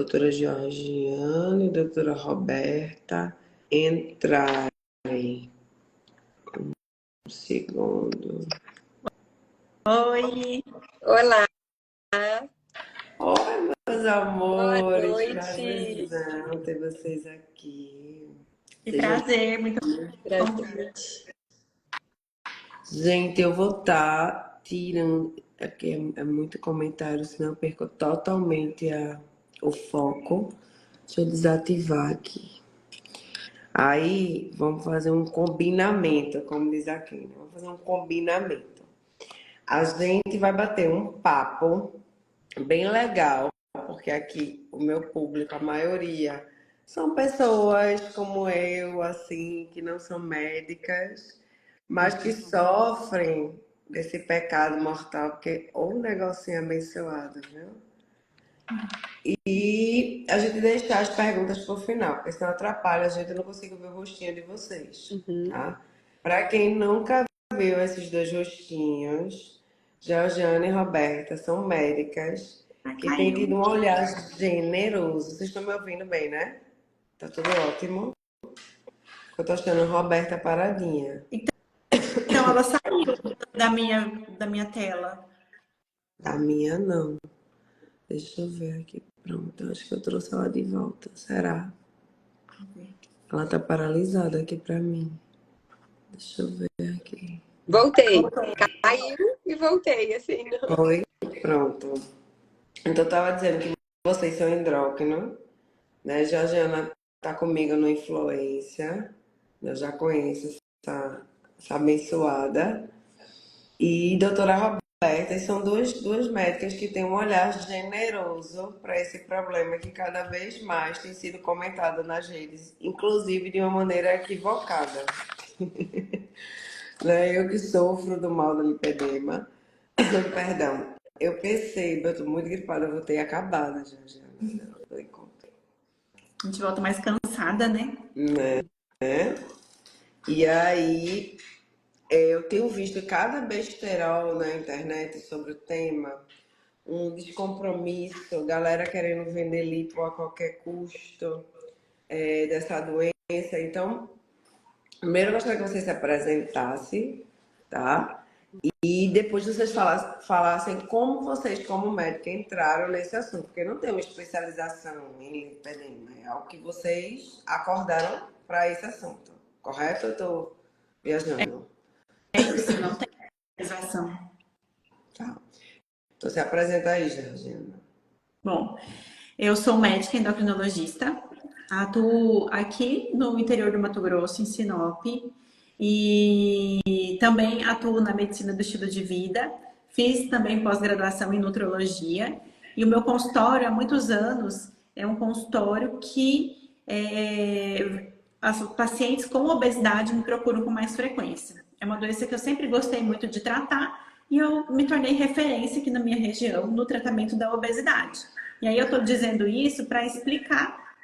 doutora Georgiane e doutora Roberta entrarem. Um segundo. Oi! Olá! Oi, meus Boa amores, noite! prazerzão ter vocês aqui. Que Sejam... prazer, muito Prazer. Gente, eu vou estar tirando, aqui é muito comentário, senão eu perco totalmente o foco. Deixa eu desativar aqui. Aí, vamos fazer um combinamento, como diz aqui, né? Vamos fazer um combinamento. A gente vai bater um papo bem legal, porque aqui o meu público, a maioria, são pessoas como eu, assim, que não são médicas, mas que sofrem desse pecado mortal, porque um negocinho abençoado, viu? E a gente deixar as perguntas pro final, porque senão atrapalha, a gente não consigo ver o rostinho de vocês, tá? Para quem nunca viu esses dois rostinhos, Georgiana e Roberta são médicas que têm tido um olhar generoso. Vocês estão me ouvindo bem, né? Tá tudo ótimo. Eu tô achando a Roberta paradinha. Então, ela saiu da minha tela. Da minha, não. Deixa eu ver aqui. Pronto, eu acho que eu trouxe ela de volta. Será? Ela tá paralisada aqui pra mim. Deixa eu ver aqui. Voltei. Caiu e voltei, assim. Oi? Pronto. Então, eu tava dizendo que vocês são endócrino, né? Georgiana tá comigo no Influência. Eu já conheço essa abençoada. E doutora Roberta, e são duas médicas que têm um olhar generoso para esse problema que cada vez mais tem sido comentado nas redes, inclusive de uma maneira equivocada. Né? Eu que sofro do mal do lipedema, perdão, eu percebo, eu tô muito gripada, eu vou ter acabado, Georgiana. A gente volta mais cansada, né? Né? E aí, eu tenho visto cada besterol na internet sobre o tema, um descompromisso, galera querendo vender lipo a qualquer custo dessa doença. Então, primeiro eu gostaria que você se apresentasse, tá? E depois vocês falassem como vocês, como médica, entraram nesse assunto, porque não tem uma especialização em lipedema, é algo que vocês acordaram para esse assunto, correto? Eu tô viajando. É isso, não tem especialização. Tá. Então se apresenta aí, Georgina. Bom, eu sou médica endocrinologista, atuo aqui no interior do Mato Grosso, em Sinop, e também atuo na medicina do estilo de vida. Fiz também pós-graduação em nutrologia, e o meu consultório, há muitos anos, é um consultório que as pacientes com obesidade me procuram com mais frequência. É uma doença que eu sempre gostei muito de tratar, e eu me tornei referência aqui na minha região no tratamento da obesidade. E aí eu estou dizendo isso para explicar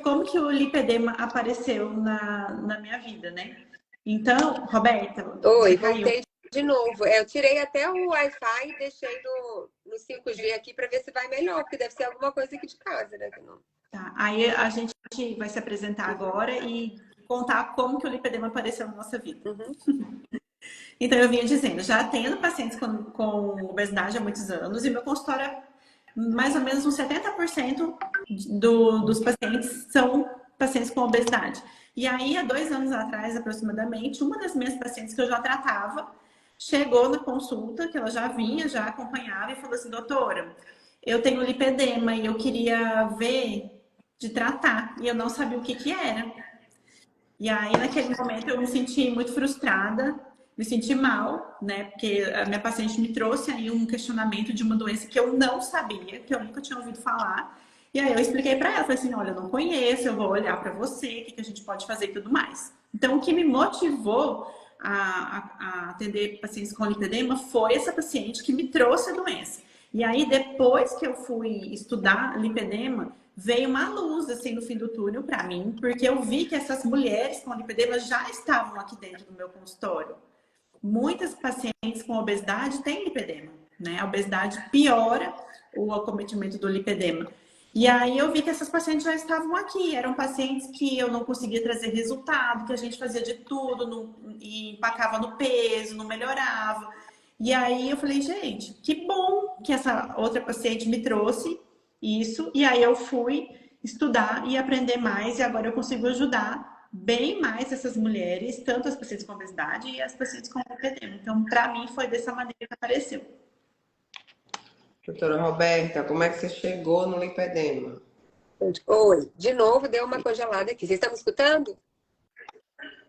como que o lipedema apareceu na minha vida, né? Então, Roberta, Oi, você caiu. voltei de novo. Eu tirei até o Wi-Fi e deixei no 5G aqui para ver se vai melhor, porque deve ser alguma coisa aqui de casa, né? Tá, aí a gente vai se apresentar agora e contar como que o lipedema apareceu na nossa vida. Então, eu vinha dizendo, já atendo pacientes com obesidade há muitos anos e meu consultório, mais ou menos uns 70% dos pacientes são pacientes com obesidade. E aí, há 2 anos atrás, aproximadamente, uma das minhas pacientes que eu já tratava chegou na consulta, que ela já vinha, já acompanhava e falou assim, doutora, eu tenho lipedema e eu queria ver de tratar. E eu não sabia o que era. E aí, naquele momento, eu me senti muito frustrada, me senti mal, né? Porque a minha paciente me trouxe aí um questionamento de uma doença que eu não sabia, que eu nunca tinha ouvido falar. E aí eu expliquei para ela, falei assim, olha, eu não conheço, eu vou olhar para você, o que a gente pode fazer e tudo mais. Então, o que me motivou a atender pacientes com lipedema foi essa paciente que me trouxe a doença. E aí, depois que eu fui estudar lipedema, veio uma luz assim no fim do túnel para mim, porque eu vi que essas mulheres com lipedema já estavam aqui dentro do meu consultório. Muitas pacientes com obesidade têm lipedema. né? A obesidade piora o acometimento do lipedema. E aí eu vi que essas pacientes já estavam aqui, eram pacientes que eu não conseguia trazer resultado, que a gente fazia de tudo e empacava no peso, não melhorava. E aí eu falei, gente, que bom que essa outra paciente me trouxe isso, e aí eu fui estudar e aprender mais, e agora eu consigo ajudar bem mais essas mulheres, tanto as pacientes com obesidade e as pacientes com lipedema. Então, para mim, foi dessa maneira que apareceu. Doutora Roberta, como é que você chegou no lipedema? Oi, de novo deu uma congelada aqui. Vocês estão me escutando?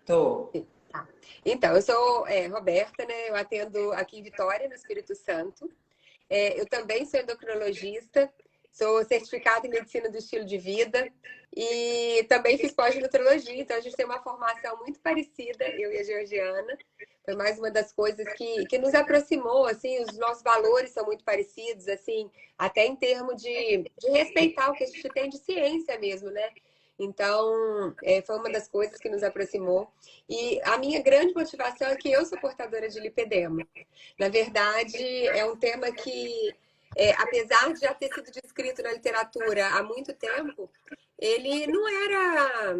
Tô. Tá. Então, eu sou Roberta, né? Eu atendo aqui em Vitória, no Espírito Santo. Eu também sou endocrinologista, sou certificada em medicina do estilo de vida e também fiz pós-nutrologia, então a gente tem uma formação muito parecida, eu e a Georgiana. Foi mais uma das coisas que nos aproximou, assim, os nossos valores são muito parecidos, assim, até em termos de respeitar o que a gente tem de ciência mesmo, né? Então, foi uma das coisas que nos aproximou. E a minha grande motivação é que eu sou portadora de lipedema. Na verdade, é um tema que, apesar de já ter sido descrito na literatura há muito tempo, ele não era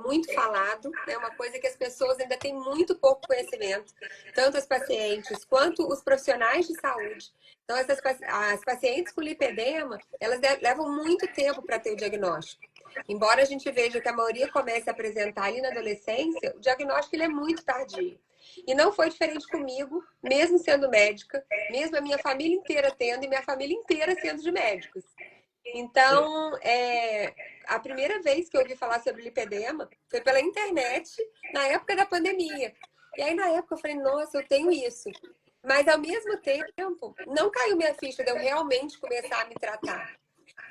muito falado, é uma coisa que as pessoas ainda têm muito pouco conhecimento, tanto as pacientes quanto os profissionais de saúde. Então, as pacientes com lipedema, elas levam muito tempo para ter o diagnóstico. Embora a gente veja que a maioria comece a apresentar ali na adolescência, o diagnóstico ele é muito tardio. E não foi diferente comigo, mesmo sendo médica, mesmo a minha família inteira tendo e minha família inteira sendo de médicos. Então, a primeira vez que eu ouvi falar sobre lipedema foi pela internet, na época da pandemia. E aí, na época, eu falei, nossa, eu tenho isso. Mas, ao mesmo tempo, não caiu minha ficha de eu realmente começar a me tratar.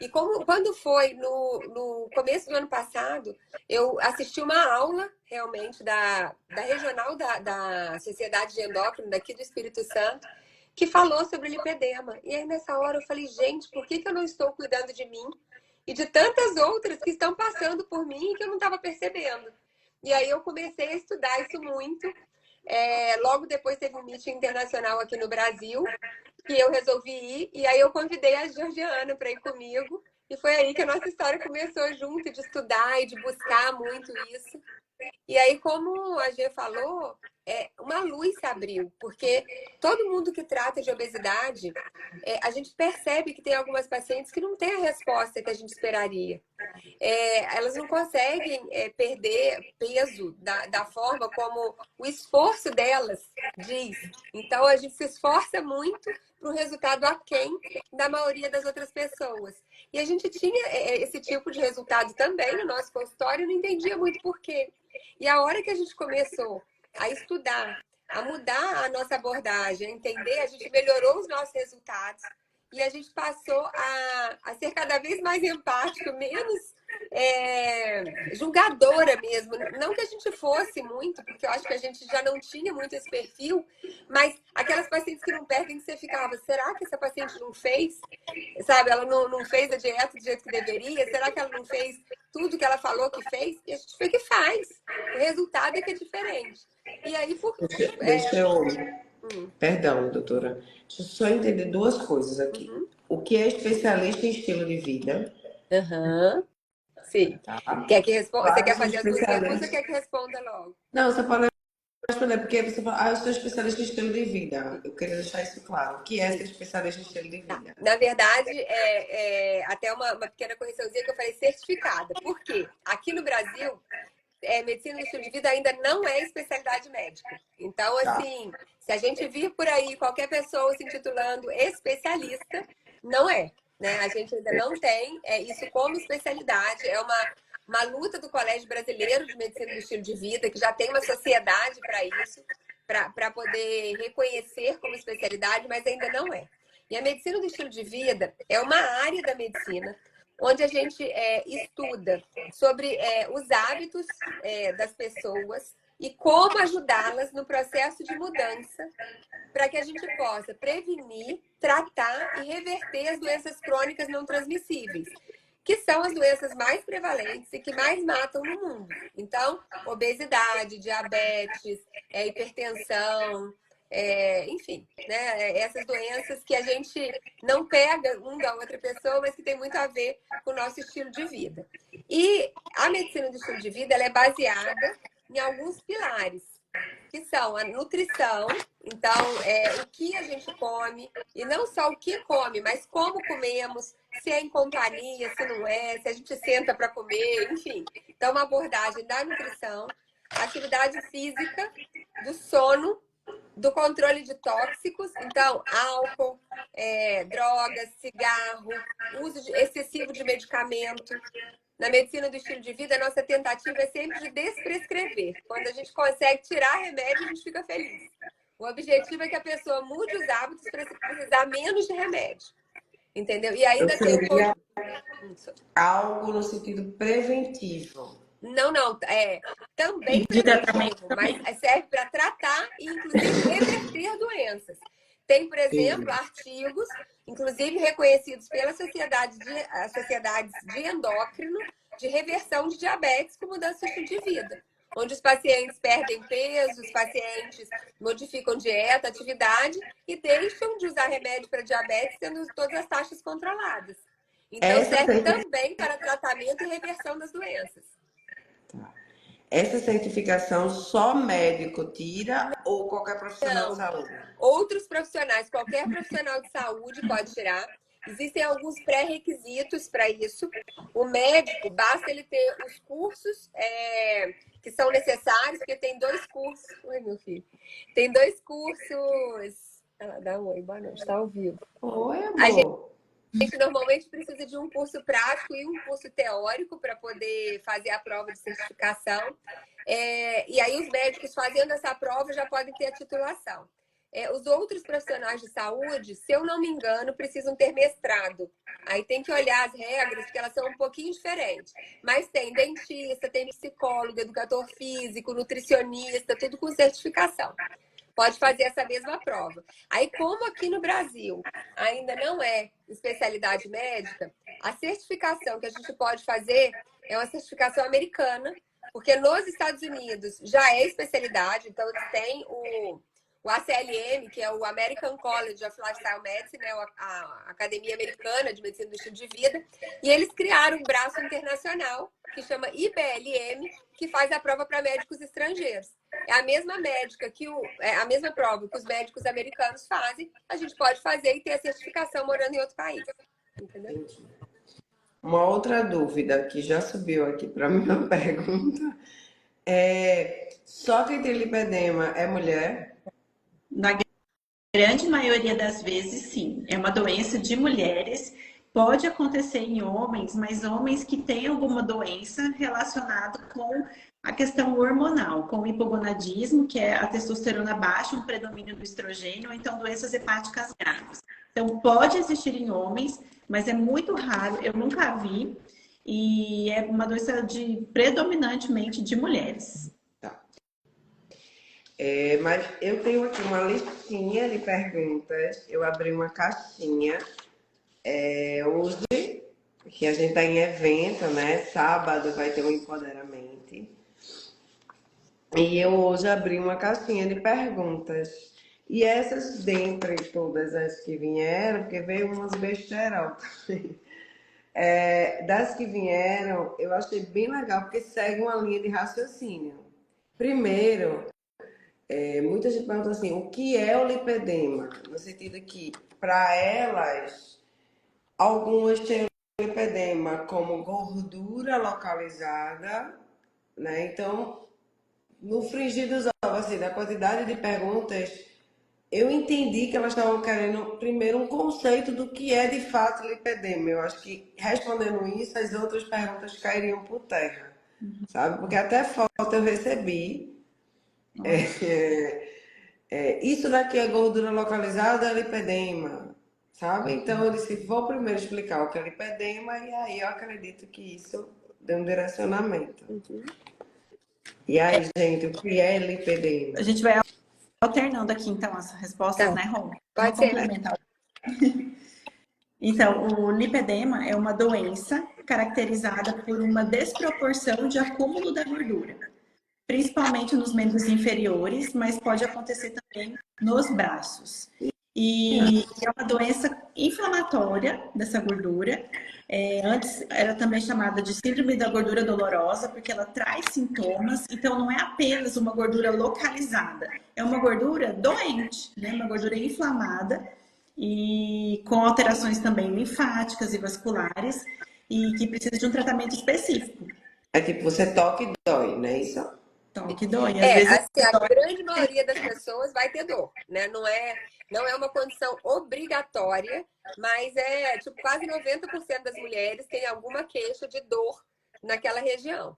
E quando foi no começo do ano passado, eu assisti uma aula, realmente, da regional da Sociedade de Endócrino, daqui do Espírito Santo, que falou sobre lipedema. E aí, nessa hora, eu falei, gente, por que eu não estou cuidando de mim e de tantas outras que estão passando por mim e que eu não estava percebendo? E aí, eu comecei a estudar isso muito. Logo depois, teve um meeting internacional aqui no Brasil, que eu resolvi ir. E aí, eu convidei a Georgiana para ir comigo. E foi aí que a nossa história começou junto, de estudar e de buscar muito isso. E aí, como a Gê falou, uma luz se abriu, porque todo mundo que trata de obesidade, a gente percebe que tem algumas pacientes que não têm a resposta que a gente esperaria. Elas não conseguem perder peso da forma como o esforço delas diz. Então, a gente se esforça muito para o resultado aquém da maioria das outras pessoas. E a gente tinha esse tipo de resultado também no nosso consultório e não entendia muito por quê. E a hora que a gente começou a estudar, a mudar a nossa abordagem, a entender, a gente melhorou os nossos resultados e a gente passou a ser cada vez mais empático, menos julgadora mesmo. Não que a gente fosse muito, porque eu acho que a gente já não tinha muito esse perfil, mas aquelas pacientes que não perdem, que você ficava, será que essa paciente não fez? Sabe, ela não fez a dieta do jeito que deveria? Será que ela não fez tudo que ela falou que fez? E a gente vê que faz. O resultado é que é diferente. E aí, Deixa eu... Perdão, doutora. Deixa eu só entender duas coisas aqui. O que é especialista em estilo de vida? Sim. Tá? Você quer fazer as duas perguntas ou quer que responda logo? Não, você pode responder, porque você fala, eu sou especialista em estilo de vida. Eu queria deixar isso claro. O que é ser especialista em estilo de vida? Na verdade, até uma pequena correçãozinha que eu falei certificada. Por quê? Aqui no Brasil, medicina do estilo de vida ainda não é especialidade médica. Então, assim, se a gente vir por aí qualquer pessoa se intitulando especialista, não é. Né? A gente ainda não tem isso como especialidade. É uma luta do Colégio Brasileiro de Medicina do Estilo de Vida, que já tem uma sociedade para isso, para poder reconhecer como especialidade, mas ainda não é. E a medicina do estilo de vida é uma área da medicina onde a gente estuda sobre os hábitos das pessoas e como ajudá-las no processo de mudança para que a gente possa prevenir, tratar e reverter as doenças crônicas não transmissíveis, que são as doenças mais prevalentes e que mais matam no mundo. Então, obesidade, diabetes, hipertensão, enfim, né? Essas doenças que a gente não pega um da outra pessoa, mas que tem muito a ver com o nosso estilo de vida. E a medicina do estilo de vida ela é baseada em alguns pilares, que são a nutrição, então, o que a gente come, e não só o que come, mas como comemos, se é em companhia, se não é, se a gente senta para comer, enfim. Então, uma abordagem da nutrição, atividade física, do sono, do controle de tóxicos, então, álcool, drogas, cigarro, uso excessivo de medicamento. Na medicina do estilo de vida, a nossa tentativa é sempre de desprescrever. Quando a gente consegue tirar remédio, a gente fica feliz. O objetivo é que a pessoa mude os hábitos para precisar menos de remédio. Entendeu? E ainda tem seria algo no sentido preventivo. Não, também De tratamento preventivo, mas serve para tratar e, inclusive, reverter doenças. Tem, por exemplo, artigos, inclusive reconhecidos pelas sociedades de endócrino, de reversão de diabetes com mudança de estilo de vida, onde os pacientes perdem peso, os pacientes modificam dieta, atividade e deixam de usar remédio para diabetes, tendo todas as taxas controladas. Então, serve também para tratamento e reversão das doenças. Essa certificação só médico tira ou qualquer profissional de saúde? Outros profissionais, qualquer profissional de saúde pode tirar. Existem alguns pré-requisitos para isso. O médico, basta ele ter os cursos que são necessários, porque tem 2 cursos. Oi, meu filho. Tem 2 cursos. Dá um oi, boa noite, está ao vivo. Oi, amor. A gente normalmente precisa de um curso prático e um curso teórico para poder fazer a prova de certificação. E aí os médicos fazendo essa prova já podem ter a titulação. Os outros profissionais de saúde, se eu não me engano, precisam ter mestrado. Aí tem que olhar as regras, porque elas são um pouquinho diferentes. Mas tem dentista, tem psicólogo, educador físico, nutricionista, tudo com certificação. Pode fazer essa mesma prova. Aí, como aqui no Brasil ainda não é especialidade médica, a certificação que a gente pode fazer é uma certificação americana, porque nos Estados Unidos já é especialidade, então eles têm o ACLM, que é o American College of Lifestyle Medicine, né, a Academia Americana de Medicina do Estilo de Vida, e eles criaram um braço internacional que chama IBLM, que faz a prova para médicos estrangeiros. É a mesma a mesma prova que os médicos americanos fazem, a gente pode fazer e ter a certificação morando em outro país. Entendeu? Uma outra dúvida que já subiu aqui para minha pergunta só quem tem lipedema é mulher? Na grande maioria das vezes, sim. É uma doença de mulheres. Pode acontecer em homens, mas homens que têm alguma doença relacionada com a questão hormonal, com o hipogonadismo, que é a testosterona baixa, um predomínio do estrogênio, ou então doenças hepáticas graves. Então, pode existir em homens, mas é muito raro, eu nunca vi, e é uma doença predominantemente de mulheres. Tá. Mas eu tenho aqui uma listinha de perguntas, eu abri uma caixinha hoje, que a gente está em evento, né? Sábado vai ter um empoderamento. E eu hoje abri uma caixinha de perguntas. E essas, dentre todas as que vieram, porque veio umas besterol também. Das que vieram, eu achei bem legal, porque segue uma linha de raciocínio. Primeiro, muita gente pergunta assim, o que é o lipedema? No sentido que, para elas, algumas têm o lipedema como gordura localizada, né? Então, no frigir dos ovos, assim, da quantidade de perguntas, eu entendi que elas estavam querendo, primeiro, um conceito do que é de fato lipedema. Eu acho que, respondendo isso, as outras perguntas cairiam por terra, sabe? Porque até foto eu recebi. Isso daqui é gordura localizada, é lipedema, sabe? Então, eu disse, vou primeiro explicar o que é lipedema e aí eu acredito que isso deu um direcionamento. E aí, gente, o que é lipedema? A gente vai alternando aqui, então, as respostas, né, Rô? Pode ser. Complementar. Então, o lipedema é uma doença caracterizada por uma desproporção de acúmulo da gordura. principalmente nos membros inferiores, mas pode acontecer também nos braços. E é uma doença inflamatória dessa gordura. Antes era também chamada de síndrome da gordura dolorosa, porque ela traz sintomas. Então, não é apenas uma gordura localizada, é uma gordura doente, né? Uma gordura inflamada e com alterações também linfáticas e vasculares e que precisa de um tratamento específico. É tipo, você toca e dói, não é isso? Toque dói. Às vezes assim, a grande maioria das pessoas vai ter dor, né? Não é uma condição obrigatória, mas tipo, quase 90% das mulheres têm alguma queixa de dor naquela região.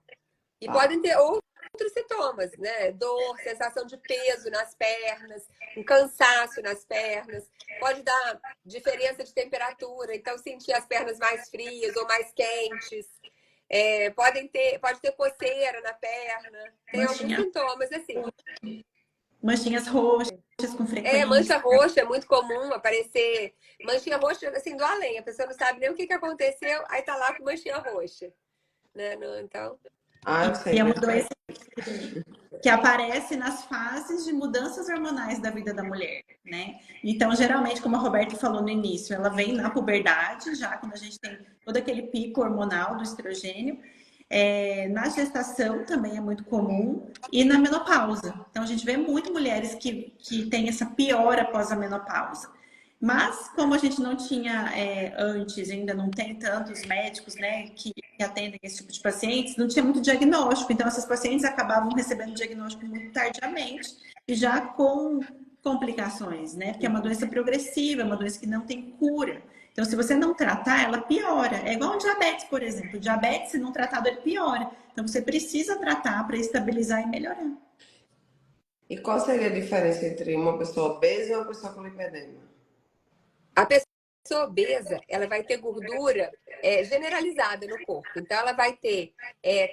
E podem ter outros sintomas, né? Dor, sensação de peso nas pernas, um cansaço nas pernas, pode dar diferença de temperatura, então sentir as pernas mais frias ou mais quentes. Pode ter coceira na perna, tem alguns sintomas assim. Manchinhas roxas com frequência. Mancha roxa é muito comum aparecer. Manchinha roxa, assim, do além. A pessoa não sabe nem o que aconteceu, aí tá lá com manchinha roxa. Né? Então... eu sei. E é uma doença que aparece nas fases de mudanças hormonais da vida da mulher, né? Então, geralmente, como a Roberta falou no início, ela vem na puberdade, já quando a gente tem todo aquele pico hormonal do estrogênio. Na gestação também é muito comum e na menopausa. Então, a gente vê muito mulheres que têm essa piora após a menopausa. Mas, como a gente não tinha antes, ainda não tem tantos médicos, né, que atendem esse tipo de pacientes, não tinha muito diagnóstico. Então, essas pacientes acabavam recebendo diagnóstico muito tardiamente e já com complicações, né? Porque é uma doença progressiva, é uma doença que não tem cura. Então, se você não tratar, ela piora. É igual o diabetes, por exemplo. O diabetes, se não tratado, ele piora. Então, você precisa tratar para estabilizar e melhorar. E qual seria a diferença entre uma pessoa obesa e uma pessoa com lipedema? A pessoa obesa, ela vai ter gordura generalizada no corpo. Então, ela vai ter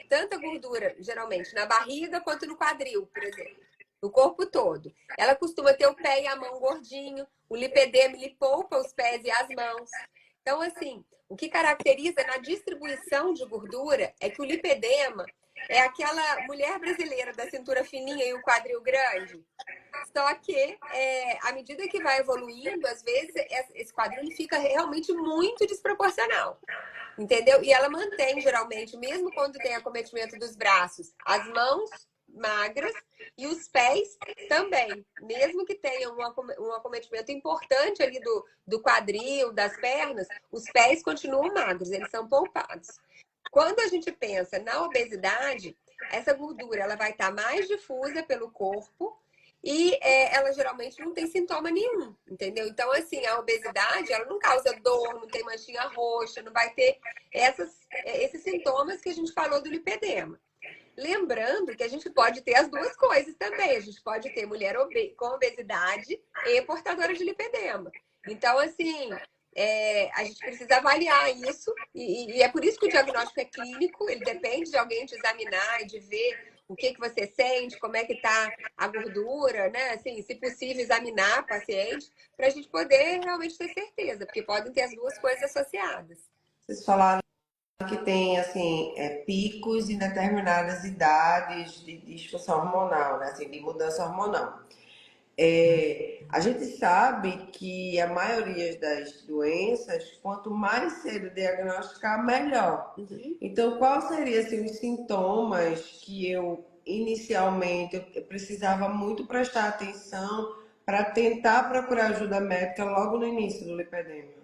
tanta gordura, geralmente, na barriga quanto no quadril, por exemplo. No corpo todo. Ela costuma ter o pé e a mão gordinho. O lipedema, ele poupa os pés e as mãos. Então, assim, o que caracteriza na distribuição de gordura é que o lipedema é aquela mulher brasileira da cintura fininha e o quadril grande. Só que, à medida que vai evoluindo, às vezes, esse quadril ele fica realmente muito desproporcional. Entendeu? E ela mantém, geralmente, mesmo quando tem acometimento dos braços, as mãos magras e os pés também. Mesmo que tenham um acometimento importante ali do quadril, das pernas, os pés continuam magros, eles são poupados. Quando a gente pensa na obesidade, essa gordura ela vai estar mais difusa pelo corpo e ela geralmente não tem sintoma nenhum, entendeu? Então, assim, a obesidade, ela não causa dor, não tem manchinha roxa, não vai ter esses sintomas que a gente falou do lipedema. Lembrando que a gente pode ter as duas coisas também. A gente pode ter mulher com obesidade e portadora de lipedema. Então, assim, a gente precisa avaliar isso. E é por isso que o diagnóstico é clínico. Ele depende de alguém te examinar e de ver o que você sente, como é que está a gordura, né? Assim, se possível, examinar o paciente para a gente poder realmente ter certeza. Porque podem ter as duas coisas associadas. Vocês falaram que tem, assim, picos em determinadas idades de disfunção hormonal, né? Assim, de mudança hormonal. A gente sabe que a maioria das doenças, quanto mais cedo diagnosticar, melhor. Então, qual seriam assim, os sintomas que eu, inicialmente, eu precisava muito prestar atenção para tentar procurar ajuda médica logo no início do lipedema?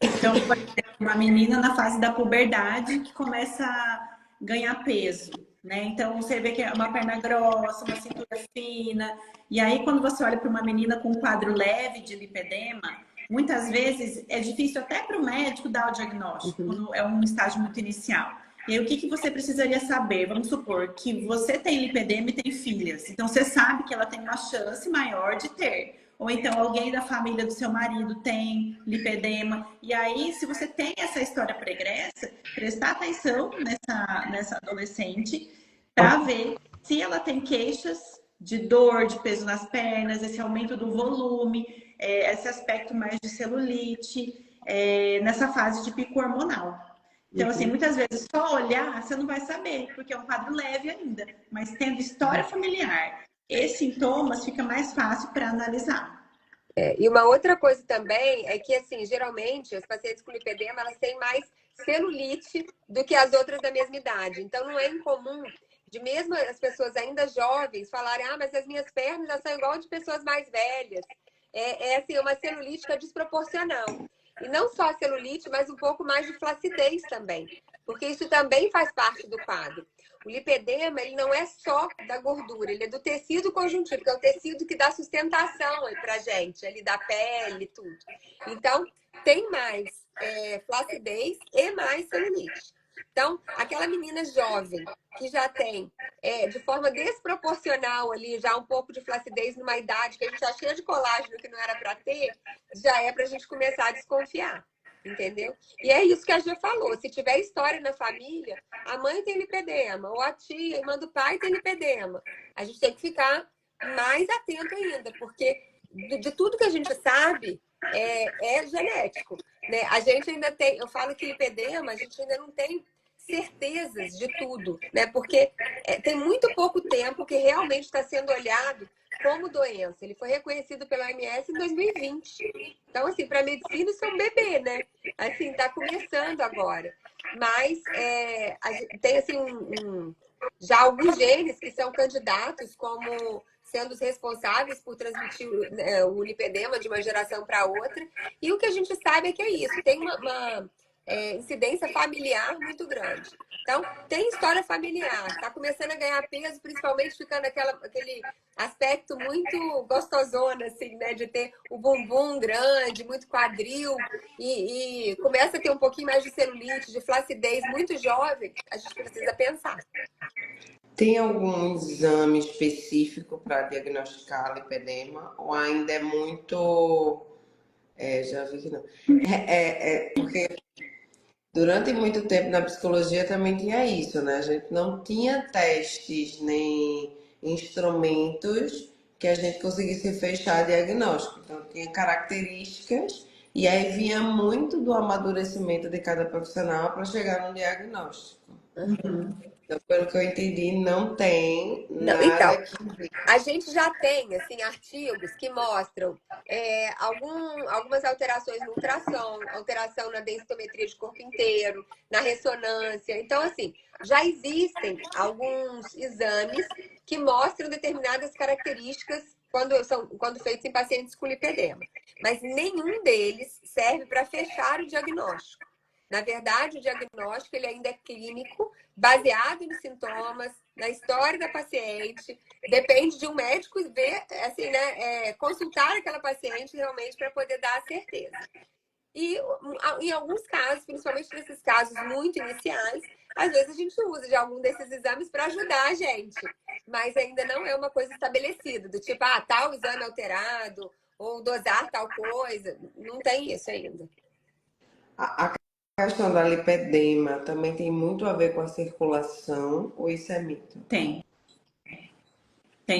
Então, por exemplo, uma menina na fase da puberdade que começa a ganhar peso, né? Então, você vê que é uma perna grossa, uma cintura fina. E aí, quando você olha para uma menina com um quadro leve de lipedema, muitas vezes é difícil até para o médico dar o diagnóstico, quando é um estágio muito inicial. E aí, o que você precisaria saber? Vamos supor que você tem lipedema e tem filhas. Então, você sabe que ela tem uma chance maior de ter. Ou então alguém da família do seu marido tem lipedema. E aí, se você tem essa história pregressa, prestar atenção nessa adolescente para ver se ela tem queixas de dor, de peso nas pernas, esse aumento do volume, esse aspecto mais de celulite, nessa fase de pico hormonal. Então, assim, muitas vezes só olhar você não vai saber, porque é um quadro leve ainda. Mas tendo história familiar e sintomas, fica mais fácil para analisar. E uma outra coisa também é que, assim, geralmente, as pacientes com lipedema, elas têm mais celulite do que as outras da mesma idade. Então, não é incomum de mesmo as pessoas ainda jovens falarem, ah, mas as minhas pernas já são igual de pessoas mais velhas. Assim, uma celulite que é desproporcional. E não só a celulite, mas um pouco mais de flacidez também. Porque isso também faz parte do quadro. O lipedema, ele não é só da gordura, ele é do tecido conjuntivo, que é o tecido que dá sustentação pra gente, ali da pele e tudo. Então, tem mais flacidez e mais celulite. Então, aquela menina jovem que já tem, de forma desproporcional ali, já um pouco de flacidez numa idade que a gente tá cheia de colágeno que não era para ter, já é pra gente começar a desconfiar. Entendeu? E é isso que a Gia falou. Se tiver história na família, a mãe tem lipedema, ou a tia, a irmã do pai tem lipedema. A gente tem que ficar mais atento ainda, porque de tudo que a gente sabe é genético. Né? A gente ainda tem, eu falo que lipedema, a gente ainda não tem certezas de tudo, né? Porque tem muito pouco tempo que realmente está sendo olhado como doença. Ele foi reconhecido pela OMS em 2020. Então, assim, para a medicina isso é um bebê, né? Assim, está começando agora. Mas tem, assim, já alguns genes que são candidatos como sendo os responsáveis por transmitir o lipedema de uma geração para outra. E o que a gente sabe é que é isso. Tem uma incidência familiar muito grande. Então, tem história familiar, está começando a ganhar peso, principalmente ficando aquele aspecto muito gostosona, assim, né? De ter o bumbum grande, muito quadril, e começa a ter um pouquinho mais de celulite, de flacidez muito jovem, a gente precisa pensar. Tem algum exame específico para diagnosticar lipedema? Ou ainda é muito. Já vi que não. Porque durante muito tempo na psicologia também tinha isso, né? A gente não tinha testes nem instrumentos que a gente conseguisse fechar diagnóstico. Então tinha características e aí vinha muito do amadurecimento de cada profissional para chegar no diagnóstico. Então, pelo que eu entendi, não tem Não, então, nada que. a gente já tem assim, artigos que mostram algumas alterações no ultrassom, alteração na densitometria de corpo inteiro, na ressonância. Então, assim, já existem alguns exames que mostram determinadas características quando feitos em pacientes com lipedema. Mas nenhum deles serve para fechar o diagnóstico. Na verdade, o diagnóstico ele ainda é clínico, baseado nos sintomas, na história da paciente. Depende de um médico ver, assim, né, consultar aquela paciente realmente para poder dar a certeza. E em alguns casos, principalmente nesses casos muito iniciais, às vezes a gente usa de algum desses exames para ajudar a gente. Mas ainda não é uma coisa estabelecida, do tipo, tal exame alterado, ou dosar tal coisa. Não tem isso ainda. A questão da lipedema também tem muito a ver com a circulação, ou isso é mito? Tem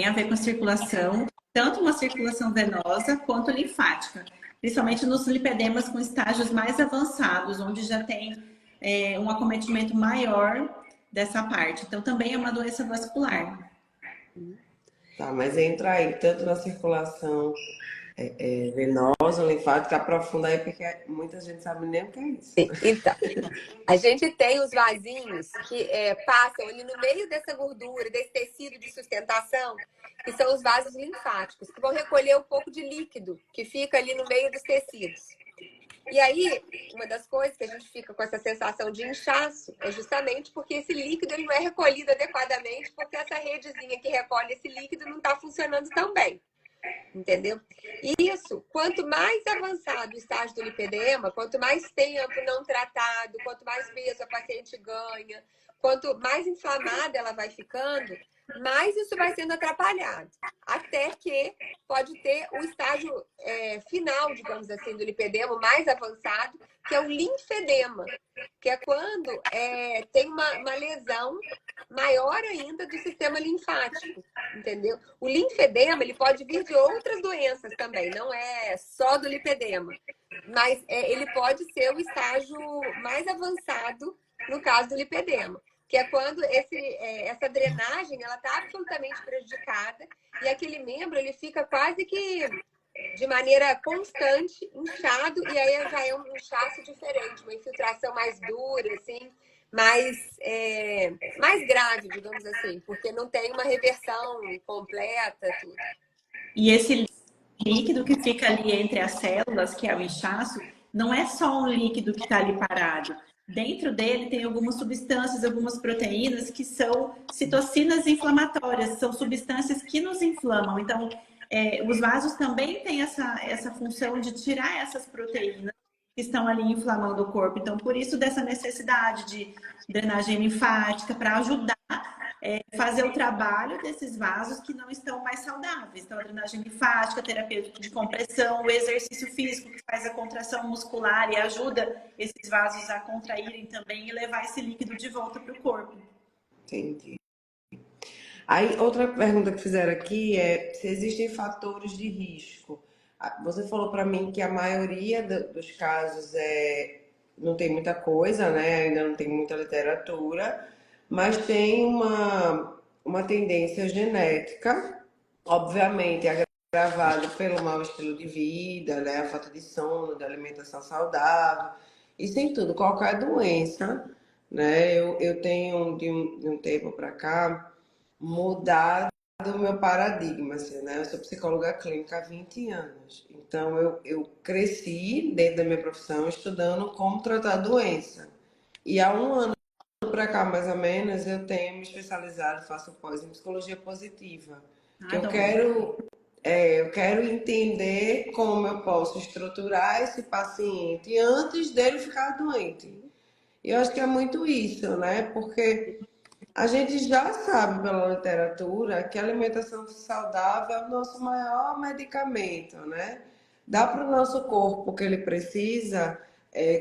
a ver com a circulação, tanto uma circulação venosa quanto linfática, principalmente nos lipedemas com estágios mais avançados, onde já tem um acometimento maior dessa parte. Então, também é uma doença vascular. Tá, mas entra aí tanto na circulação venosa, linfática, aprofunda aí, porque muita gente sabe nem o que é isso. Então, a gente tem os vasinhos que passam ali no meio dessa gordura, desse tecido de sustentação, que são os vasos linfáticos, que vão recolher um pouco de líquido que fica ali no meio dos tecidos. E aí, uma das coisas que a gente fica com essa sensação de inchaço é justamente porque esse líquido ele não é recolhido adequadamente, porque essa redezinha que recolhe esse líquido não está funcionando tão bem. Entendeu? Isso, quanto mais avançado o estágio do lipedema, quanto mais tempo não tratado, quanto mais peso a paciente ganha, quanto mais inflamada ela vai ficando, mais isso vai sendo atrapalhado. Até que pode ter o estágio final, digamos assim, do lipedema, mais avançado, que é o linfedema, que é quando tem uma lesão maior ainda do sistema linfático. entendeu? O linfedema, ele pode vir de outras doenças também, não é só do lipedema. Mas ele pode ser o estágio mais avançado no caso do lipedema, que é quando essa drenagem ela está absolutamente prejudicada e aquele membro ele fica quase que de maneira constante, inchado, e aí já é um inchaço diferente, uma infiltração mais dura, assim, mais grave, digamos assim, porque não tem uma reversão completa, tudo. E esse líquido que fica ali entre as células, que é o inchaço, não é só um líquido que está ali parado. Dentro dele tem algumas substâncias, algumas proteínas que são citocinas inflamatórias, são substâncias que nos inflamam. Então, os vasos também têm essa função de tirar essas proteínas que estão ali inflamando o corpo. Então, por isso dessa necessidade de drenagem linfática para ajudar fazer o trabalho desses vasos que não estão mais saudáveis. Então, a drenagem linfática, a terapia de compressão, o exercício físico que faz a contração muscular e ajuda esses vasos a contraírem também e levar esse líquido de volta para o corpo. Entendi. Aí, outra pergunta que fizeram aqui é se existem fatores de risco. Você falou para mim que a maioria dos casos não tem muita coisa, né? Ainda não tem muita literatura, mas tem uma tendência genética, obviamente agravada pelo mau estilo de vida, né? A falta de sono, da alimentação saudável, isso em tudo, qualquer doença, né? Eu tenho de um tempo para cá mudado o meu paradigma, assim, né? Eu sou psicóloga clínica há 20 anos. Então, eu cresci dentro da minha profissão estudando como tratar a doença. E há um ano para cá, mais ou menos, eu tenho me especializado, faço pós em psicologia positiva. Que eu quero entender como eu posso estruturar esse paciente antes dele ficar doente. E eu acho que é muito isso, né? Porque a gente já sabe pela literatura que a alimentação saudável é o nosso maior medicamento, né? Dá para o nosso corpo o que ele precisa,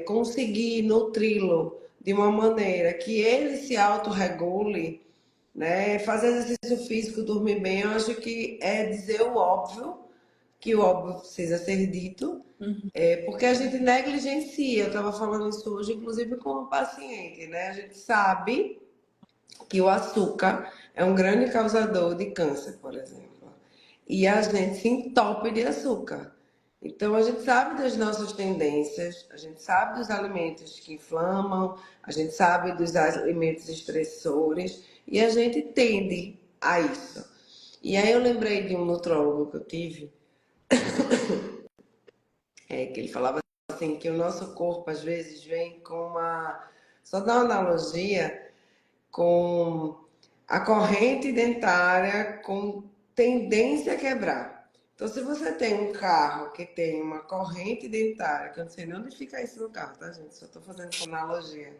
conseguir nutri-lo de uma maneira que ele se autorregule, né? Fazer exercício físico, dormir bem, eu acho que é dizer o óbvio, que o óbvio precisa ser dito, porque a gente negligencia. Eu estava falando isso hoje, inclusive com um paciente, né? A gente sabe que o açúcar é um grande causador de câncer, por exemplo. E a gente se entope de açúcar. Então, a gente sabe das nossas tendências, a gente sabe dos alimentos que inflamam, a gente sabe dos alimentos estressores e a gente tende a isso. E aí eu lembrei de um nutrólogo que eu tive, que ele falava assim, que o nosso corpo às vezes vem com uma... Só dar uma analogia, com a corrente dentária com tendência a quebrar. Então, se você tem um carro que tem uma corrente dentária, que eu não sei nem onde fica isso no carro, tá, gente? Só estou fazendo essa analogia.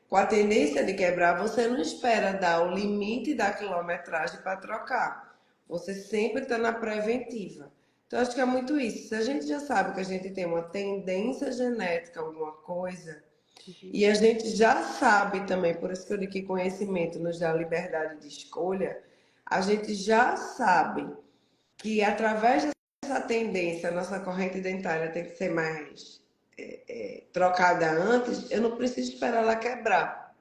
Com a tendência de quebrar, você não espera dar o limite da quilometragem para trocar. Você sempre está na preventiva. Então, acho que é muito isso. Se a gente já sabe que a gente tem uma tendência genética a alguma coisa, e a gente já sabe também, por isso que eu digo que conhecimento nos dá liberdade de escolha, a gente já sabe que através dessa tendência, a nossa corrente dentária tem que ser mais trocada antes, eu não preciso esperar ela quebrar.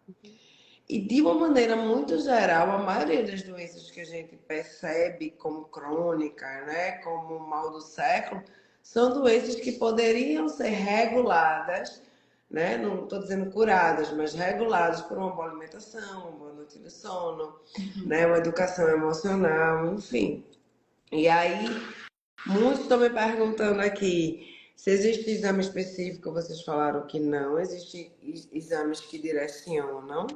E de uma maneira muito geral, a maioria das doenças que a gente percebe como crônica, né, como o mal do século, são doenças que poderiam ser reguladas, né? Não estou dizendo curadas, mas reguladas por uma boa alimentação, uma boa noite de sono, né? Uma educação emocional, enfim. E aí, muitos estão me perguntando aqui se existe exame específico, vocês falaram que não, existem exames que direcionam,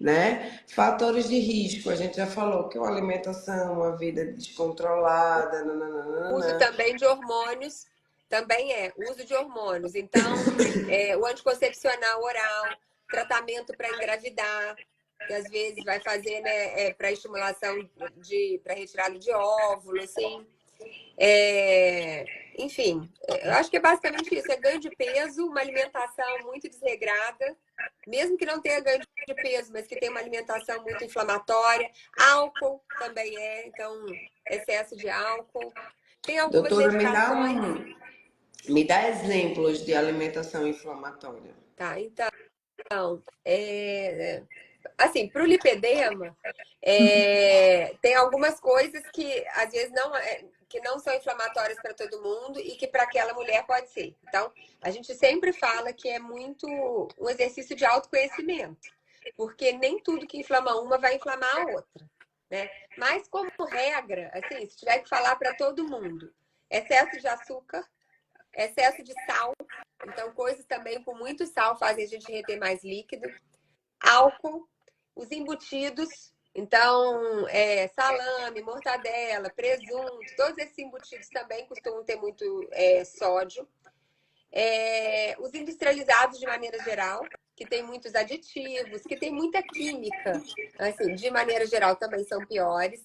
né? Fatores de risco, a gente já falou que uma alimentação, uma vida descontrolada, Uso também de hormônios, uso de hormônios. Então, o anticoncepcional oral, tratamento para engravidar, que às vezes vai fazer, né, para estimulação para retirada de óvulo, assim. Enfim, eu acho que é basicamente isso, é ganho de peso, uma alimentação muito desregrada mesmo que não tenha ganho de peso, mas que tem uma alimentação muito inflamatória. Álcool também então, excesso de álcool. Tem algumas Doutora, medicações. me dá exemplos de alimentação inflamatória. Tá, então, assim, para o lipedema, tem algumas coisas que às vezes que não são inflamatórias para todo mundo e que para aquela mulher pode ser. Então, a gente sempre fala que é muito um exercício de autoconhecimento, porque nem tudo que inflama uma vai inflamar a outra, né? Mas como regra, assim, se tiver que falar para todo mundo, excesso de açúcar, excesso de sal, então coisas também com muito sal fazem a gente reter mais líquido, álcool, os embutidos, então salame, mortadela, presunto, todos esses embutidos também costumam ter muito sódio. Os industrializados de maneira geral, que tem muitos aditivos, que tem muita química, assim, de maneira geral também são piores.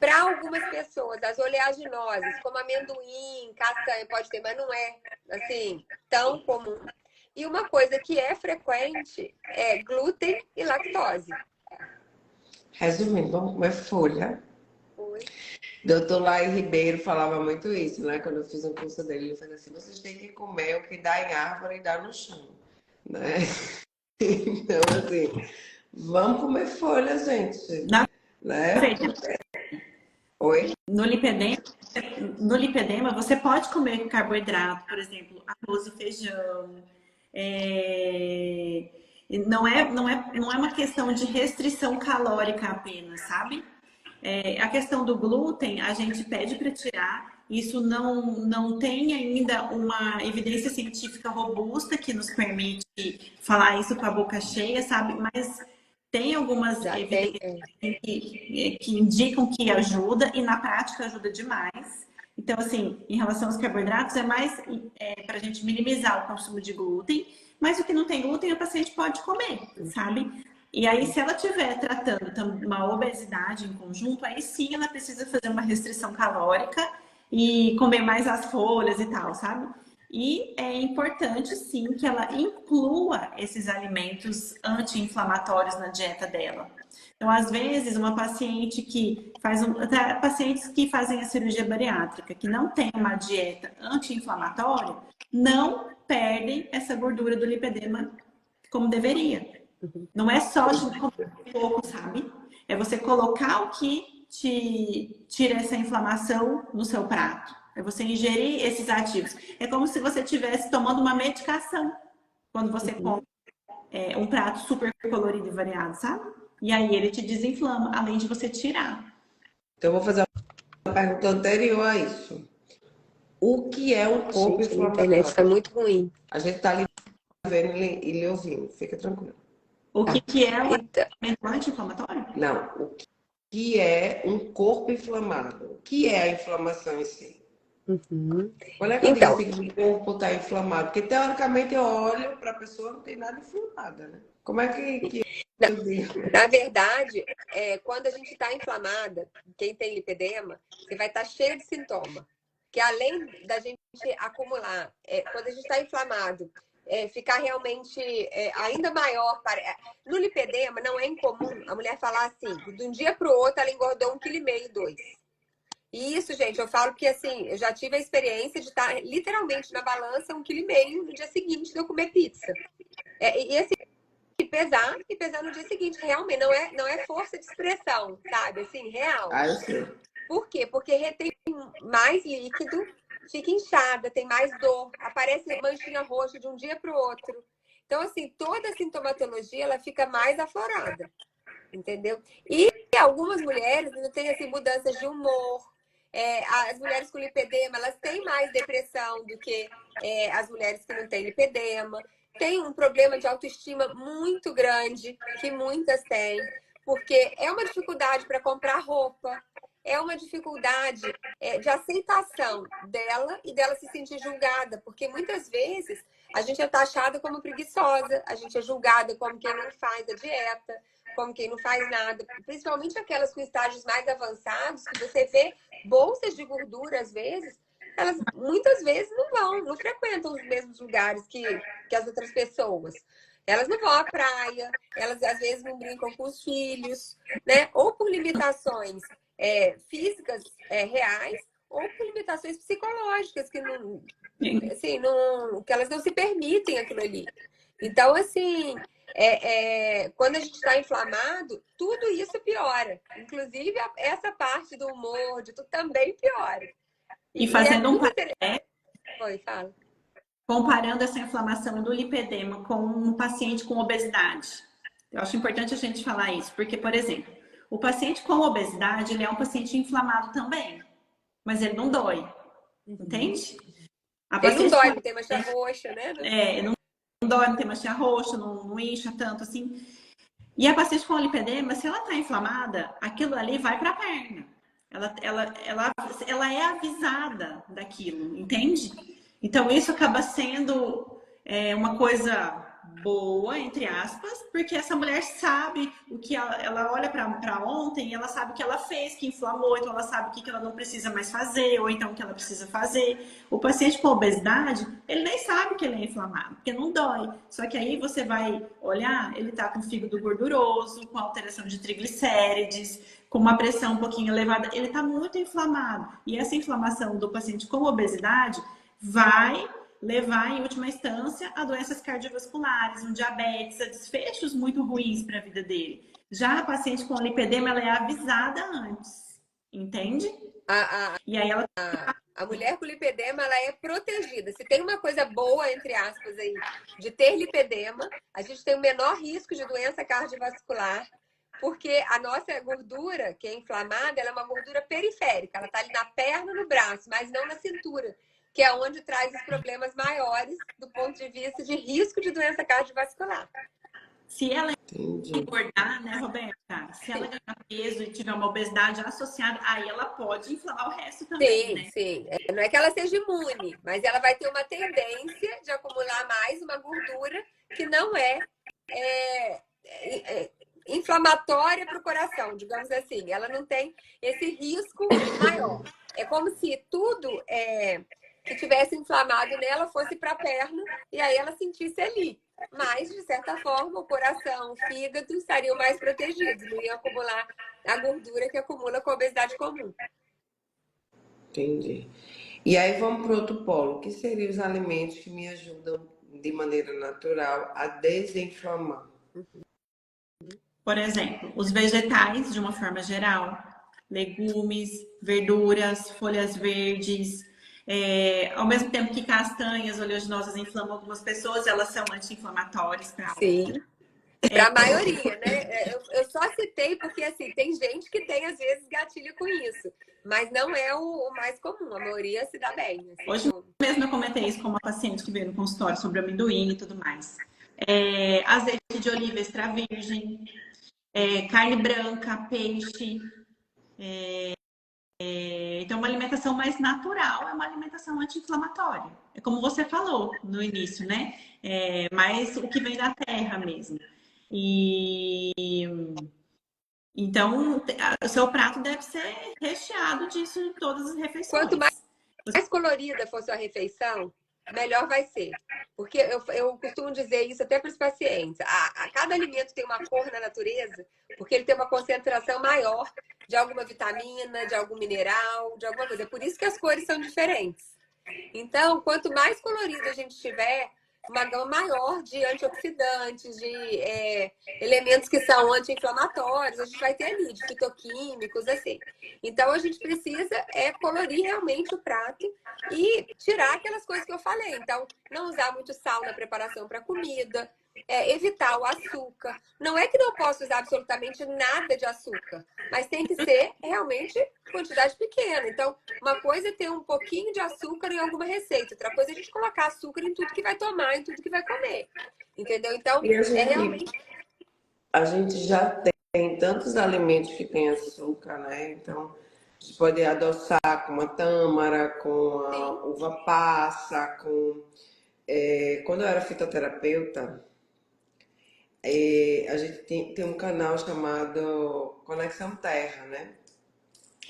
Para algumas pessoas, as oleaginosas, como amendoim, castanha, pode ter, mas não é assim tão comum. E uma coisa que é frequente é glúten e lactose. Resumindo, vamos comer folha. Oi. Doutor Lai Ribeiro falava muito isso, né? Quando eu fiz um curso dele, ele falou assim, vocês têm que comer o que dá em árvore e dá no chão, né? Então, assim, vamos comer folha, gente. Na Né? Oi? No lipedema, você pode comer carboidrato, por exemplo, arroz e feijão. Não é uma questão de restrição calórica apenas, sabe? A questão do glúten, a gente pede para tirar. Isso não tem ainda uma evidência científica robusta que nos permite falar isso com a boca cheia, sabe? Mas tem algumas evidências que indicam que ajuda e na prática ajuda demais. Então, assim, em relação aos carboidratos, é mais para a gente minimizar o consumo de glúten, mas o que não tem glúten, o paciente pode comer, sabe? E aí, se ela estiver tratando uma obesidade em conjunto, aí sim ela precisa fazer uma restrição calórica e comer mais as folhas e tal, sabe? E é importante, sim, que ela inclua esses alimentos anti-inflamatórios na dieta dela. Então, às vezes, uma paciente que pacientes que fazem a cirurgia bariátrica, que não tem uma dieta anti-inflamatória, não perdem essa gordura do lipedema como deveria. Não é só comer pouco, sabe? É você colocar o que te tira essa inflamação no seu prato. É você ingerir esses ativos. É como se você estivesse tomando uma medicação quando você come um prato super colorido e variado, sabe? E aí ele te desinflama, além de você tirar. Então, eu vou fazer uma pergunta anterior a isso. O que é um corpo inflamatório? A internet está muito ruim. A gente está ali vendo e lhe ouvindo, fica tranquilo. O que é um alimento anti-inflamatório? Não, o que é um corpo inflamado? O que é a inflamação em si? Quando é que eu digo assim que o corpo está inflamado? Porque, teoricamente, eu olho para a pessoa não tem nada inflamada, né? Como é que eu digo? Na verdade, quando a gente está inflamada, quem tem lipedema, você vai estar cheio de sintoma. Que além da gente acumular, quando a gente está inflamado, ficar realmente ainda maior. No lipedema, não é incomum a mulher falar assim, de um dia para o outro ela engordou 1,5 kg, 2 kg. E isso, gente, eu falo porque assim, eu já tive a experiência de estar literalmente na balança 1,5 kg no dia seguinte de eu comer pizza. E assim, pesar no dia seguinte, realmente, não é força de expressão, sabe? Assim, real. Ah, eu sei. Por quê? Porque retém mais líquido, fica inchada, tem mais dor, aparece manchinha roxa de um dia para o outro. Então, assim, toda a sintomatologia, ela fica mais aflorada, entendeu? E algumas mulheres ainda têm, assim, mudanças de humor. As mulheres com lipedema, elas têm mais depressão do que as mulheres que não têm lipedema. Tem um problema de autoestima muito grande, que muitas têm, porque é uma dificuldade para comprar roupa, é uma dificuldade de aceitação dela e dela se sentir julgada, porque muitas vezes a gente é taxada como preguiçosa, a gente é julgada como quem não faz a dieta, como quem não faz nada, principalmente aquelas com estágios mais avançados, que você vê bolsas de gordura às vezes, elas muitas vezes não frequentam os mesmos lugares que as outras pessoas. Elas não vão à praia, elas às vezes não brincam com os filhos, né? Ou por limitações físicas reais, ou por limitações psicológicas que não, assim, não, que elas não se permitem aquilo ali. Então, assim, quando a gente está inflamado, tudo isso piora. Inclusive, essa parte do humor, de tudo também piora. E é fazendo muito interessante. Oi, fala. Comparando essa inflamação do lipedema com um paciente com obesidade. Eu acho importante a gente falar isso, porque, por exemplo, o paciente com obesidade, ele é um paciente inflamado também, mas ele não dói, entende? Ele não dói, não tem mancha roxa, né? Não dói, não tem mancha roxa, não incha tanto assim. E a paciente com lipedema, se ela tá inflamada, aquilo ali vai para a perna. Ela é avisada daquilo, entende? Então, isso acaba sendo uma coisa boa, entre aspas, porque essa mulher sabe o que ela olha para ontem, ela sabe o que ela fez, que inflamou, então ela sabe o que ela não precisa mais fazer, ou então o que ela precisa fazer. O paciente com obesidade, ele nem sabe que ele é inflamado, porque não dói. Só que aí você vai olhar, ele tá com fígado gorduroso, com alteração de triglicérides, com uma pressão um pouquinho elevada, ele tá muito inflamado. E essa inflamação do paciente com obesidade vai levar, em última instância, a doenças cardiovasculares, um diabetes, a desfechos muito ruins para a vida dele. Já a paciente com lipedema, ela é avisada antes, entende? E aí ela... A mulher com lipedema, ela é protegida. Se tem uma coisa boa, entre aspas, aí, de ter lipedema, a gente tem o menor risco de doença cardiovascular, porque a nossa gordura, que é inflamada, ela é uma gordura periférica. Ela está ali na perna, no braço, mas não na cintura, que é onde traz os problemas maiores do ponto de vista de risco de doença cardiovascular. Se ela engordar, né, Roberta? Se ela ganhar peso e tiver uma obesidade associada, aí ela pode inflamar o resto também, né? Sim. Não é que ela seja imune, mas ela vai ter uma tendência de acumular mais uma gordura que não é inflamatória para o coração, digamos assim. Ela não tem esse risco maior. É como se tudo que tivesse inflamado nela fosse para a perna e aí ela sentisse ali. Mas, de certa forma, o coração, o fígado estariam mais protegidos, não iam acumular a gordura que acumula com a obesidade comum. Entendi. E aí vamos para o outro polo. O que seriam os alimentos que me ajudam de maneira natural a desinflamar? Por exemplo, os vegetais, de uma forma geral, legumes, verduras, folhas verdes, ao mesmo tempo que castanhas oleaginosas inflamam algumas pessoas, elas são anti-inflamatórias para Sim. Para a maioria, né? Eu só citei porque, assim, tem gente que tem, às vezes, gatilho com isso. Mas não é o mais comum. A maioria se dá bem. Assim, hoje mesmo eu comentei isso com uma paciente que veio no consultório sobre amendoim e tudo mais. Azeite de oliva extra virgem, carne branca, peixe. Então, uma alimentação mais natural é uma alimentação anti-inflamatória. É como você falou no início, né? Mais o que vem da terra mesmo. Então, o seu prato deve ser recheado disso em todas as refeições. Quanto mais colorida for sua refeição, melhor vai ser. Porque eu costumo dizer isso até para os pacientes. Cada alimento tem uma cor na natureza, porque ele tem uma concentração maior de alguma vitamina, de algum mineral, de alguma coisa. É por isso que as cores são diferentes. Então, quanto mais colorido a gente tiver, uma gama maior de antioxidantes, de elementos que são anti-inflamatórios, a gente vai ter ali, de fitoquímicos, assim. Então, a gente precisa colorir realmente o prato e tirar aquelas coisas que eu falei. Então, não usar muito sal na preparação para comida, evitar o açúcar. Não é que não posso usar absolutamente nada de açúcar, mas tem que ser realmente quantidade pequena. Então, uma coisa é ter um pouquinho de açúcar em alguma receita, outra coisa é a gente colocar açúcar em tudo que vai tomar, em tudo que vai comer. Entendeu? Então, realmente... A gente já tem tantos alimentos que tem açúcar, né? Então, a gente pode adoçar com a tâmara, com a uva passa, com... quando eu era fitoterapeuta, a gente tem um canal chamado Conexão Terra, né?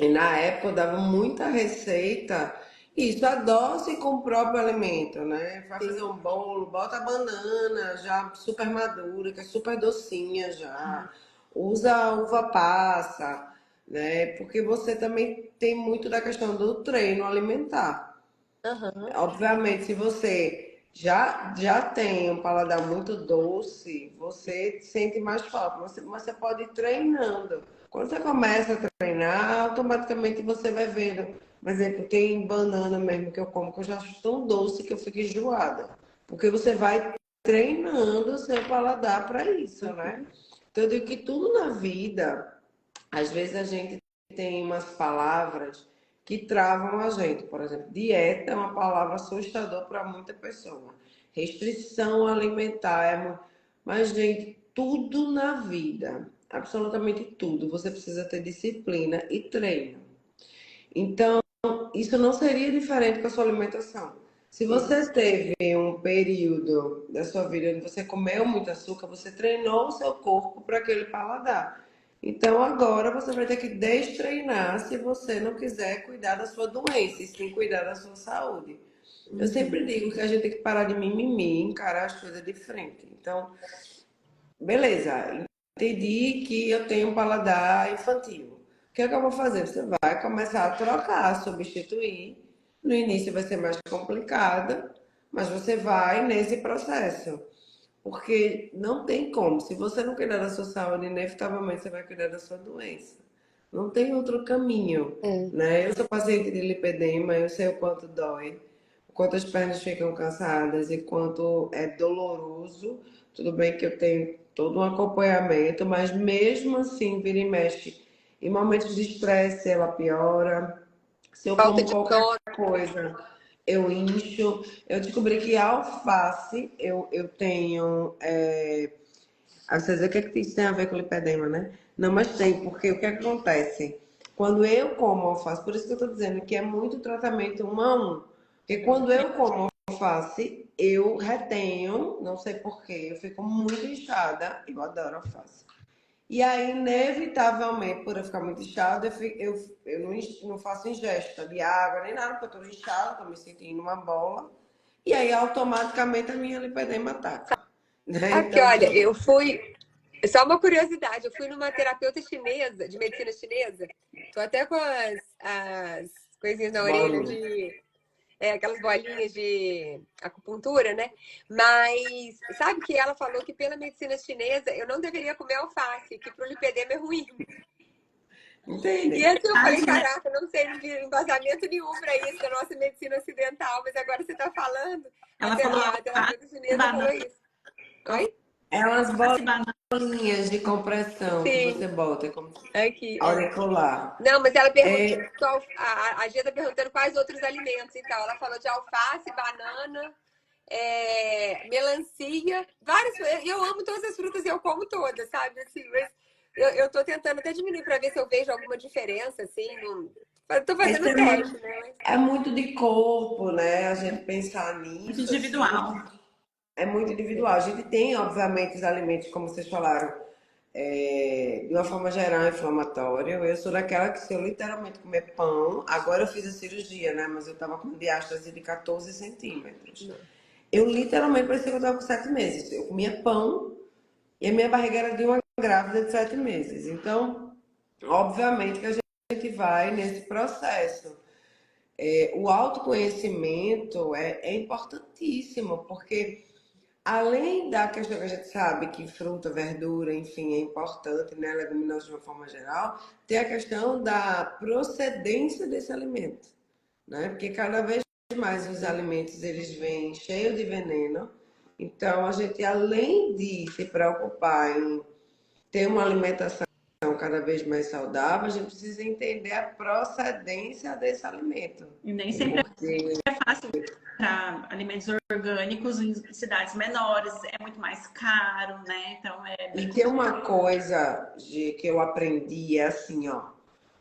E na época eu dava muita receita Isso, adoce com o próprio alimento, né? Vai fazer um bolo, bota a banana já super madura, que é super docinha já. Usa a uva passa, né? Porque você também tem muito da questão do treino alimentar. Aham. Obviamente, se você já tem um paladar muito doce, você sente mais falta, mas você pode ir treinando. Quando você começa a treinar, automaticamente você vai vendo. Por exemplo, tem banana mesmo que eu como, que eu já acho tão doce que eu fico enjoada. Porque você vai treinando o seu paladar para isso, né? Então, eu digo que tudo na vida, às vezes a gente tem umas palavras que travam a gente. Por exemplo, dieta é uma palavra assustadora para muita pessoa. Restrição alimentar Mas, gente, tudo na vida, absolutamente tudo, você precisa ter disciplina e treino. Então, isso não seria diferente com a sua alimentação. Se você teve um período da sua vida onde você comeu muito açúcar, você treinou o seu corpo para aquele paladar. Então agora você vai ter que destreinar se você não quiser cuidar da sua doença e sim cuidar da sua saúde. Eu sempre digo que a gente tem que parar de mimimi e encarar as coisas de frente. Então, beleza, entendi que eu tenho um paladar infantil. O que é que eu vou fazer? Você vai começar a trocar, substituir. No início vai ser mais complicado, mas você vai nesse processo. Porque não tem como. Se você não cuidar da sua saúde, inevitavelmente você vai cuidar da sua doença. Não tem outro caminho, É. né? Eu sou paciente de lipedema, eu sei o quanto dói, o quanto as pernas ficam cansadas e quanto é doloroso. Tudo bem que eu tenho todo um acompanhamento, mas mesmo assim, vira e mexe. Em momentos de estresse, ela piora. Se eu Falta como de qualquer sono. coisa, eu incho. Eu descobri que a alface, eu tenho. Aí você diz, o que é que isso tem a ver com lipedema, né? Não, mas tem, porque o que é que acontece? Quando eu como alface, por isso que eu estou dizendo que é muito tratamento 1 a 1. Porque quando eu como alface, eu retenho, não sei porquê, eu fico muito inchada. Eu adoro alface. E aí, inevitavelmente, por eu ficar muito inchada, eu não faço ingesta de água nem nada, porque eu estou inchada, estou me sentindo uma bola. E aí, automaticamente, a minha lipedema ataca. Né? Sabe que, Então, olha, eu fui. Só uma curiosidade, eu fui numa terapeuta chinesa, de medicina chinesa. Tô até com as coisinhas na orelha bolinha. de. Aquelas bolinhas de acupuntura, né? Mas sabe que ela falou que pela medicina chinesa eu não deveria comer alface, que pro lipedema é ruim. E Entende? antes eu falei, Tadinha. caraca, não sei, não vi embasamento nenhum para isso da nossa medicina ocidental, mas agora você está falando, Ela falou a terapeuta chinesa falou banana, isso. Oi? É umas alface e banana. bolinhas de compressão que Sim, você bota, é como aqui. auricular. Não, mas ela perguntou, É, a Gia tá perguntando quais outros alimentos. Então, ela falou de alface, banana, melancia, várias coisas. Eu amo todas as frutas e eu como todas, sabe? Assim, mas eu tô tentando até diminuir para ver se eu vejo alguma diferença, assim. Eu tô isso fazendo teste, né? é muito de corpo, né? A gente pensar Muito nisso, assim, individual. é muito individual. A gente tem, obviamente, os alimentos, como vocês falaram, de uma forma geral, inflamatória. Eu sou daquela que se eu literalmente comer pão, agora eu fiz a cirurgia, né? Mas eu tava com diástase de 14 centímetros. Eu literalmente parecia que eu tava com 7 meses. Eu comia pão e a minha barriga era de uma grávida de 7 meses. Então, obviamente que a gente vai nesse processo. O autoconhecimento é importantíssimo, porque além da questão que a gente sabe que fruta, verdura, enfim, é importante, né? Leguminosas de uma forma geral, tem a questão da procedência desse alimento, né? Porque cada vez mais os alimentos eles vêm cheios de veneno. Então a gente, além de se preocupar em ter uma alimentação cada vez mais saudável, a gente precisa entender a procedência desse alimento. E nem sempre Porque é fácil para alimentos orgânicos em cidades menores, é muito mais caro, né? Então é E bem tem complicado. uma coisa que eu aprendi, é assim, ó,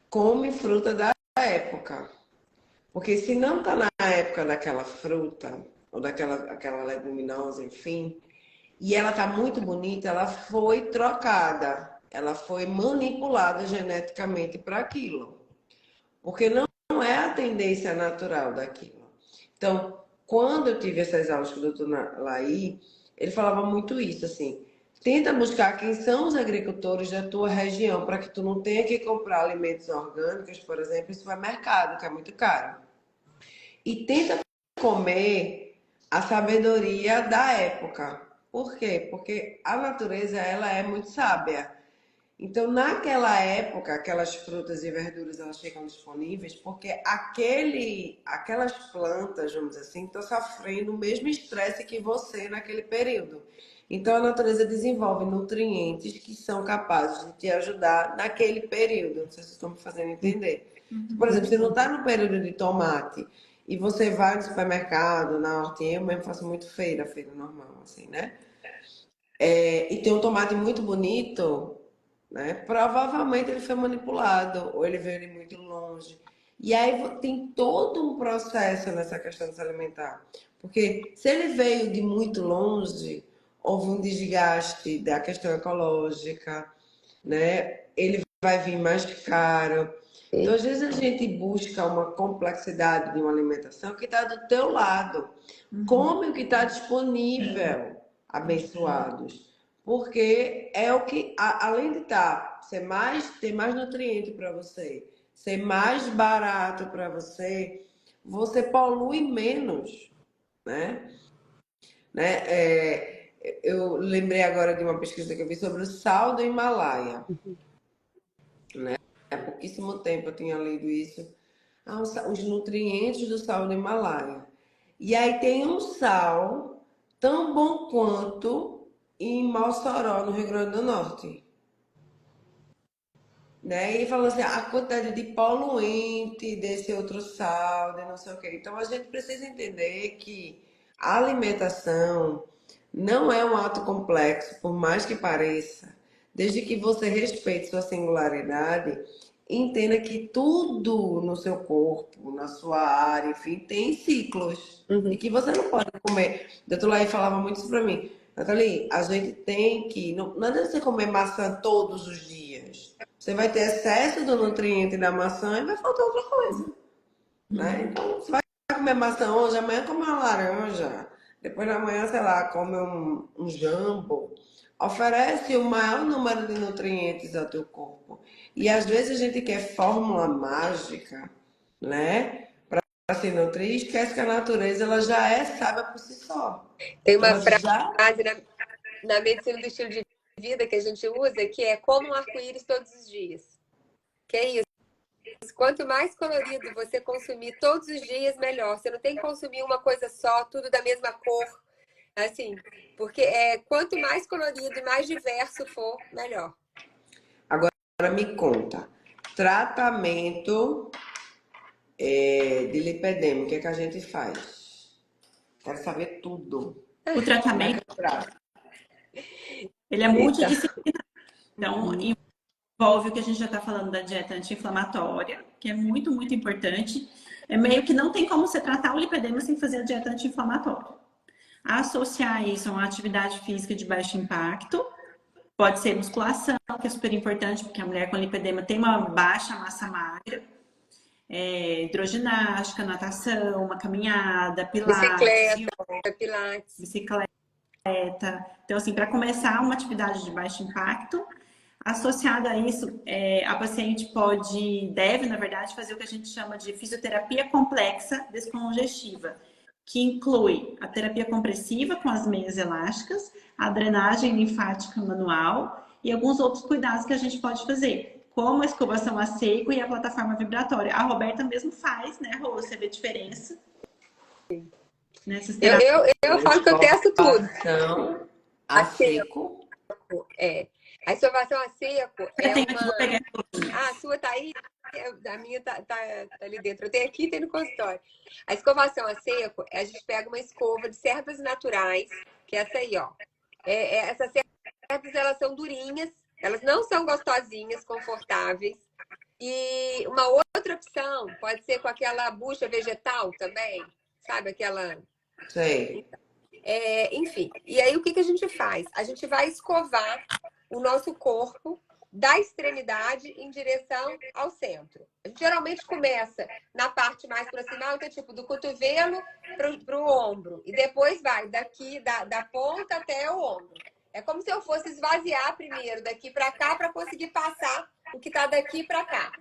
come fruta da época. Porque se não tá na época daquela fruta, ou aquela leguminosa, enfim, e ela tá muito bonita, ela foi trocada, ela foi manipulada geneticamente para aquilo. Porque não é a tendência natural daquilo. Então, quando eu tive essas aulas com o doutor Laí, ele falava muito isso, assim, tenta buscar quem são os agricultores da tua região, para que tu não tenha que comprar alimentos orgânicos, por exemplo, em supermercado, que é muito caro. E tenta comer a sabedoria da época. Por quê? Porque a natureza, ela é muito sábia. Então, naquela época, aquelas frutas e verduras elas ficam disponíveis porque aquelas plantas, vamos dizer assim, estão sofrendo o mesmo estresse que você naquele período. Então, a natureza desenvolve nutrientes que são capazes de te ajudar naquele período. Não sei se vocês estão me fazendo entender. Por exemplo, você não está no período de tomate e você vai no supermercado, na hortinha, eu mesmo faço muito feira normal, assim, né? E tem um tomate muito bonito, né? Provavelmente ele foi manipulado ou ele veio de muito longe. E aí tem todo um processo nessa questão de se alimentar. Porque se ele veio de muito longe, houve um desgaste da questão ecológica, né? Ele vai vir mais caro. Então, às vezes a gente busca uma complexidade de uma alimentação que está do teu lado. Come o que está disponível, abençoados. Porque é o que, além de ter mais nutriente para você, ser mais barato para você, você polui menos, né? Eu lembrei agora de uma pesquisa que eu vi sobre o sal do Himalaia. Há pouquíssimo tempo eu tinha lido isso. Os nutrientes do sal do Himalaia. E aí tem um sal tão bom quanto em Mossoró, no Rio Grande do Norte. Né? E falou assim, a quantidade de poluente desse outro sal, de não sei o quê. Então a gente precisa entender que a alimentação não é um ato complexo, por mais que pareça, desde que você respeite sua singularidade, entenda que tudo no seu corpo, na sua área, enfim, tem ciclos. E que você não pode comer. O doutor Laí falava muito isso pra mim. Nathalie, a gente tem que. Não adianta você comer maçã todos os dias. Você vai ter excesso do nutriente da maçã e vai faltar outra coisa. Né? Então, você vai comer maçã hoje, amanhã come uma laranja. Depois da manhã, sei lá, come um jambo. Oferece o maior número de nutrientes ao teu corpo. E às vezes a gente quer fórmula mágica, né? Para se nutrir, esquece que a natureza ela já é sábia por si só. Tem uma Ela já frase na medicina do estilo de vida que a gente usa, que é como um arco-íris todos os dias. Que é isso. Quanto mais colorido você consumir todos os dias, melhor. Você não tem que consumir uma coisa só, tudo da mesma cor. Assim, porque quanto mais colorido e mais diverso for, melhor. Agora me conta. Tratamento de lipedema, o que é que a gente faz? Quero saber tudo. O tratamento, ele é Eita. multidisciplinar. Então, envolve o que a gente já está falando da dieta anti-inflamatória, que é muito, muito importante. É meio que não tem como você tratar o lipedema sem fazer a dieta anti-inflamatória. Associar isso a uma atividade física de baixo impacto, pode ser musculação, que é super importante, porque a mulher com lipedema tem uma baixa massa magra. Hidroginástica, natação, uma caminhada, bicicleta. Então, assim, para começar uma atividade de baixo impacto, associado a isso, a paciente deve, na verdade, fazer o que a gente chama de fisioterapia complexa descongestiva, que inclui a terapia compressiva com as meias elásticas, a drenagem linfática manual e alguns outros cuidados que a gente pode fazer, como a escovação a seco e a plataforma vibratória. A Roberta mesmo faz, né, Rô? Você vê diferença? Eu falo que eu testo tudo. A seco? A escovação a seco é Vou pegar. a sua tá aí? A minha tá ali dentro. Eu tenho aqui e tem no consultório. A escovação a seco, a gente pega uma escova de cerdas naturais, que é essa aí, ó. Essas cerdas, elas são durinhas, elas não são gostosinhas, confortáveis. E uma outra opção pode ser com aquela bucha vegetal também, sabe? Aquela... Sei. enfim, e aí o que a gente faz? A gente vai escovar o nosso corpo da extremidade em direção ao centro. A gente geralmente começa na parte mais proximal, então tipo do cotovelo para o ombro. E depois vai daqui, da ponta até o ombro. É como se eu fosse esvaziar primeiro daqui para cá para conseguir passar o que está daqui para cá.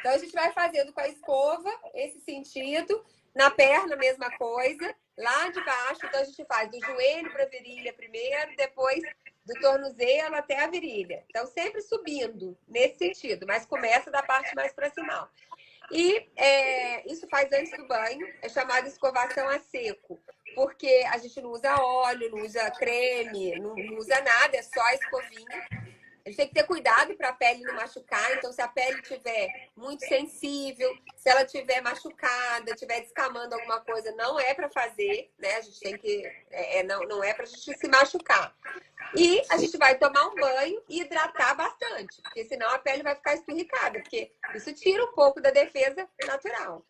Então a gente vai fazendo com a escova esse sentido. Na perna, mesma coisa. Lá de baixo, então a gente faz do joelho para a virilha primeiro, depois do tornozelo até a virilha. Então, sempre subindo nesse sentido, mas começa da parte mais proximal. E isso faz antes do banho, é chamado escovação a seco, porque a gente não usa óleo, não usa creme, não usa nada, é só a escovinha. A gente tem que ter cuidado para a pele não machucar. Então, se a pele estiver muito sensível, se ela estiver machucada, estiver descamando alguma coisa, não é para fazer, né? A gente tem que... não é para a gente se machucar. E a gente vai tomar um banho e hidratar bastante, porque senão a pele vai ficar esturricada, porque isso tira um pouco da defesa natural.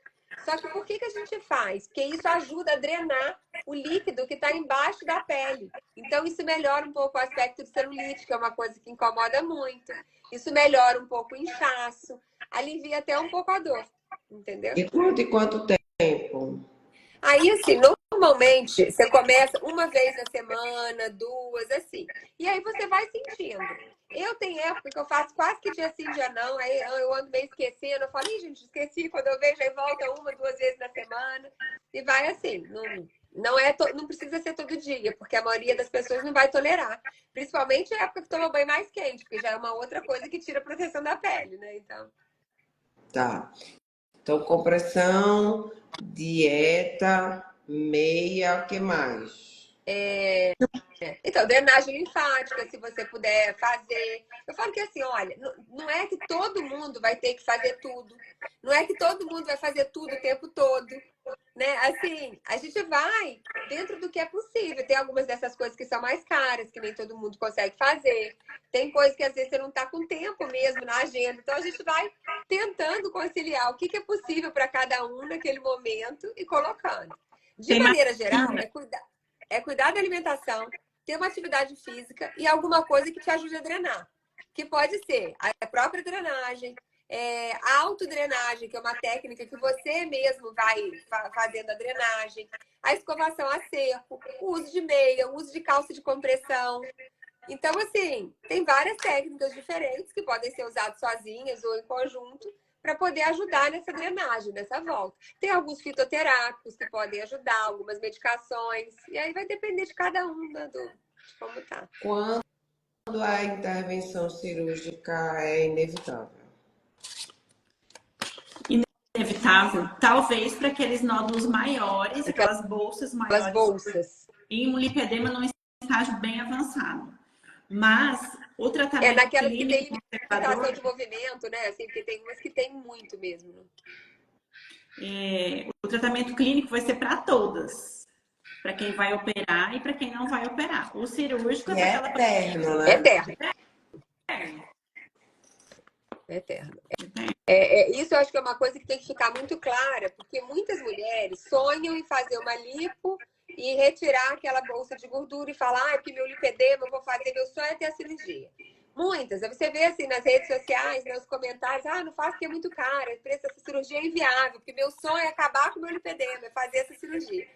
Só que por que a gente faz? Porque isso ajuda a drenar o líquido que está embaixo da pele. Então, isso melhora um pouco o aspecto de celulite, que é uma coisa que incomoda muito. Isso melhora um pouco o inchaço, alivia até um pouco a dor, entendeu? E quanto tempo? Aí, assim, normalmente, você começa uma vez na semana, duas, assim. E aí você vai sentindo. Eu tenho época que eu faço quase que dia sim, dia não. Aí eu ando meio esquecendo. Eu falo, ih, gente, esqueci. Quando eu vejo, aí volta uma, duas vezes na semana. E vai assim. Não precisa ser todo dia, porque a maioria das pessoas não vai tolerar. Principalmente na época que toma banho mais quente, porque já é uma outra coisa que tira a proteção da pele, né? Então... Tá. Então, compressão, dieta, meia, o que mais? Então, drenagem linfática, se você puder fazer. Eu falo que assim, olha, não é que todo mundo vai ter que fazer tudo. Não é que todo mundo vai fazer tudo o tempo todo. Né? Assim, a gente vai dentro do que é possível. Tem algumas dessas coisas que são mais caras, que nem todo mundo consegue fazer. Tem coisas que às vezes você não está com tempo mesmo na agenda. Então, a gente vai tentando conciliar o que é possível para cada um naquele momento e colocando. De maneira geral, é cuidar da alimentação, ter uma atividade física e alguma coisa que te ajude a drenar. Que pode ser a própria drenagem, a autodrenagem, que é uma técnica que você mesmo vai fazendo a drenagem, a escovação a seco, o uso de meia, o uso de calça de compressão. Então, assim, tem várias técnicas diferentes que podem ser usadas sozinhas ou em conjunto para poder ajudar nessa drenagem, nessa volta. Tem alguns fitoterápicos que podem ajudar, algumas medicações, e aí vai depender de cada um, né, de como tá. Quando a intervenção cirúrgica é inevitável? Inevitável, talvez para aqueles nódulos maiores, aquelas bolsas maiores. Aquelas bolsas. Em um lipedema num estágio bem avançado. Mas o tratamento naquelas clínico, que tem limitação de movimento, né? Assim, porque tem umas que tem muito mesmo. Né? O tratamento clínico vai ser para todas. Para quem vai operar e para quem não vai operar. O cirúrgico é eterno, né? Eterno. Isso eu acho que é uma coisa que tem que ficar muito clara, porque muitas mulheres sonham em fazer uma lipo e retirar aquela bolsa de gordura e falar, porque meu lipedema, eu vou fazer, meu sonho é ter a cirurgia. Muitas, você vê assim nas redes sociais, nos comentários, não faço porque é muito caro, o preço dessa cirurgia é inviável, porque meu sonho é acabar com o meu lipedema, é fazer essa cirurgia.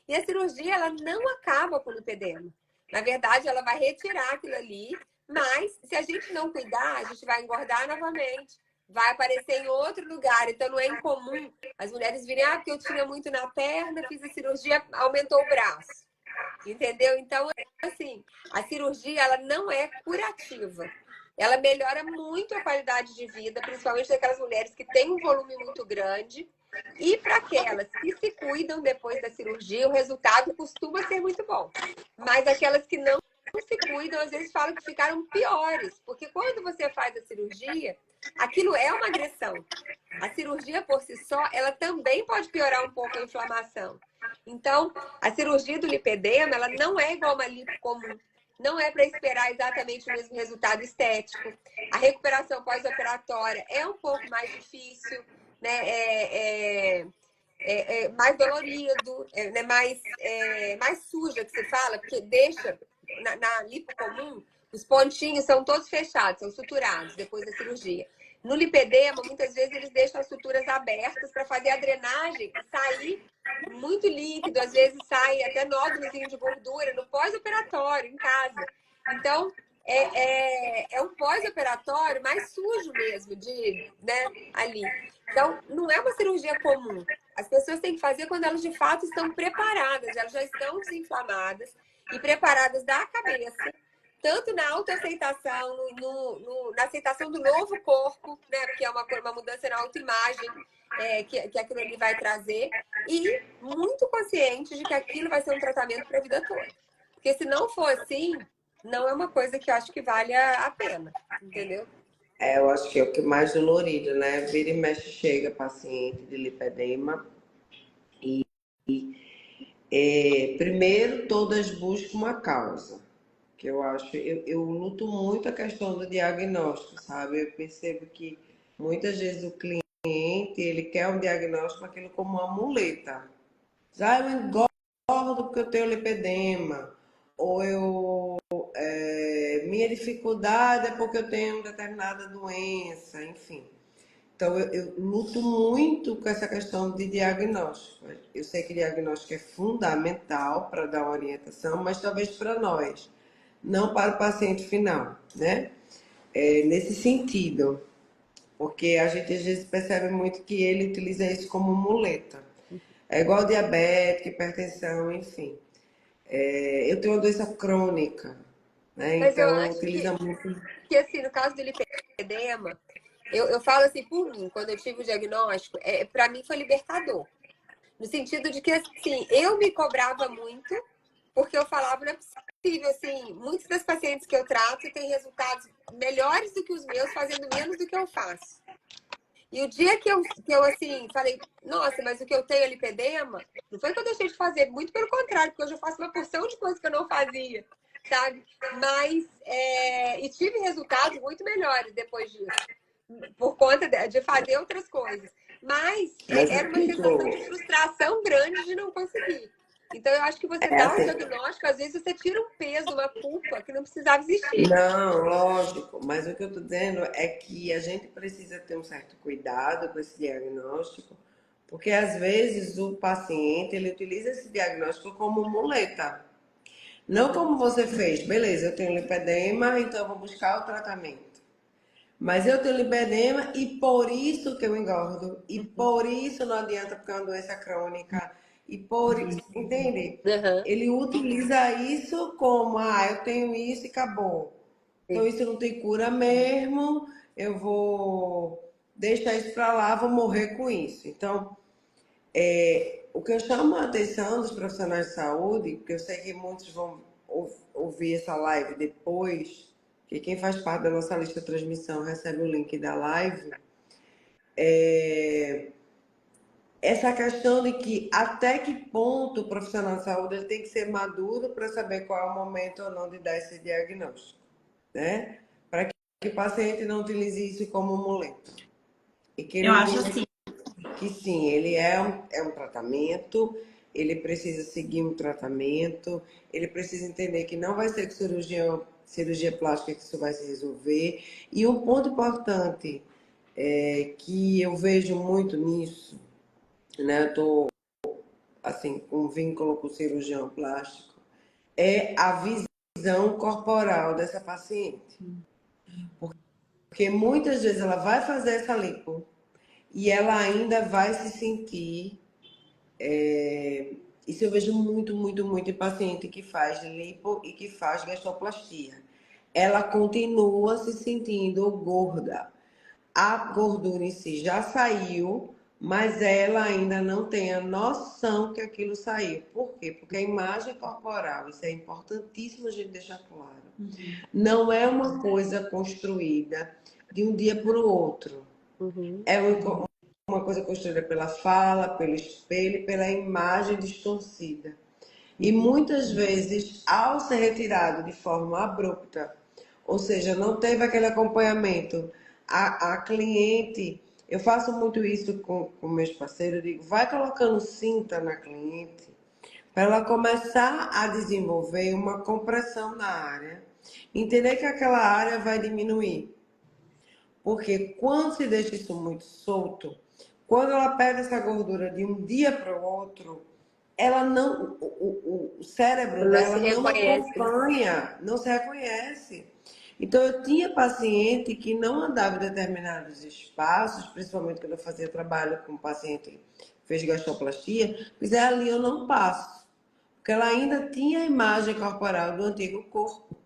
E a cirurgia, ela não acaba com o lipedema. Na verdade, ela vai retirar aquilo ali, mas se a gente não cuidar, a gente vai engordar novamente, vai aparecer em outro lugar. Então, não é incomum as mulheres virem, porque eu tinha muito na perna, fiz a cirurgia, aumentou o braço. Entendeu? Então, assim, a cirurgia, ela não é curativa. Ela melhora muito a qualidade de vida, principalmente daquelas mulheres que têm um volume muito grande. E para aquelas que se cuidam depois da cirurgia, o resultado costuma ser muito bom. Mas aquelas que não se cuidam, às vezes falam que ficaram piores. Porque quando você faz a cirurgia, aquilo é uma agressão. A cirurgia por si só, ela também pode piorar um pouco a inflamação. Então, a cirurgia do lipedema, ela não é igual a uma lipo comum. Não é para esperar exatamente o mesmo resultado estético. A recuperação pós-operatória é um pouco mais difícil, né? Mais dolorido, mais suja, que se fala, porque deixa, na lipo comum, Os pontinhos são todos fechados, são suturados depois da cirurgia. No lipedema, muitas vezes eles deixam as suturas abertas para fazer a drenagem e sair muito líquido, às vezes sai até nódulozinho de gordura no pós-operatório, em casa. Então, é um pós-operatório mais sujo mesmo, né, ali. Então, não é uma cirurgia comum. As pessoas têm que fazer quando elas de fato estão preparadas, elas já estão desinflamadas e preparadas da cabeça, tanto na autoaceitação, na aceitação do novo corpo, né, porque é uma mudança na autoimagem que aquilo ali vai trazer, e muito consciente de que aquilo vai ser um tratamento para a vida toda. Porque se não for assim, não é uma coisa que eu acho que vale a pena, entendeu? Eu acho que é o que mais dolorido, né? Vira e mexe, chega paciente de lipedema e primeiro todas buscam uma causa, que eu acho, eu luto muito a questão do diagnóstico, sabe? Eu percebo que muitas vezes o cliente, ele quer um diagnóstico aquilo como uma muleta. Eu engordo porque eu tenho lipedema, ou minha dificuldade é porque eu tenho determinada doença, enfim. Então, eu luto muito com essa questão de diagnóstico. Eu sei que diagnóstico é fundamental para dar uma orientação, mas talvez para nós, não para o paciente final, né? Nesse sentido, porque a gente às vezes percebe muito que ele utiliza isso como muleta. É igual diabetes, hipertensão, enfim. Eu tenho uma doença crônica, né? Mas eu Então, acho utiliza muito. que assim, no caso do lipedema, eu falo assim por mim, quando eu tive o diagnóstico, para mim foi libertador. No sentido de que, assim, eu me cobrava muito, porque eu falava, não é possível, assim, muitos das pacientes que eu trato têm resultados melhores do que os meus, fazendo menos do que eu faço. E o dia que eu assim, falei, nossa, mas o que eu tenho é lipedema, não foi que eu deixei de fazer, muito pelo contrário, porque hoje eu faço uma porção de coisas que eu não fazia, sabe? Mas, e tive resultados muito melhores depois disso, por conta de fazer outras coisas. Mas Mas era o uma que sensação de frustração grande de não conseguir. Então, eu acho que você é dá o assim, diagnóstico, às vezes você tira um peso, uma culpa que não precisava existir. não, lógico, mas o que eu estou dizendo é que a gente precisa ter um certo cuidado com esse diagnóstico, porque às vezes o paciente ele utiliza esse diagnóstico como muleta. Não como você fez, beleza, eu tenho lipedema, então eu vou buscar o tratamento. Mas eu tenho lipedema e por isso que eu engordo. E por isso não adianta porque é uma doença crônica. E por isso, entende? Uhum. Ele utiliza isso como, eu tenho isso e acabou. Então Sim. isso não tem cura mesmo, eu vou deixar isso para lá, vou morrer com isso. Então, o que eu chamo a atenção dos profissionais de saúde, porque eu sei que muitos vão ouvir essa live depois, que quem faz parte da nossa lista de transmissão recebe o link da live, essa questão de que até que ponto o profissional de saúde ele tem que ser maduro para saber qual é o momento ou não de dar esse diagnóstico, né? Para que o paciente não utilize isso como muleta. E que Eu ele acho entenda assim. que sim, ele é um tratamento, ele precisa seguir um tratamento, ele precisa entender que não vai ser com cirurgia plástica que isso vai se resolver. E um ponto importante que eu vejo muito nisso, né? Eu estou assim, com vínculo com o cirurgião plástico, é a visão corporal dessa paciente. Porque muitas vezes ela vai fazer essa lipo e ela ainda vai se sentir. Isso eu vejo muito, muito, muito em paciente que faz lipo e que faz gastroplastia. Ela continua se sentindo gorda. A gordura em si já saiu, mas ela ainda não tem a noção que aquilo saiu. Por quê? Porque a imagem corporal, isso é importantíssimo a gente deixar claro, não é uma coisa construída de um dia para o outro. Uhum. É uma coisa construída pela fala, pelo espelho e pela imagem distorcida. E muitas vezes, ao ser retirado de forma abrupta, ou seja, não teve aquele acompanhamento, a cliente, eu faço muito isso com meus parceiros, eu digo, vai colocando cinta na cliente para ela começar a desenvolver uma compressão na área Entender que aquela área vai diminuir. Porque quando se deixa isso muito solto, quando ela perde essa gordura de um dia para o outro, ela não, o cérebro Não se dela não reconhece, né? acompanha, não se reconhece. Então eu tinha paciente que não andava em determinados espaços, principalmente quando eu fazia trabalho com paciente que fez gastroplastia, mas ali eu não passo, porque ela ainda tinha a imagem corporal do antigo corpo,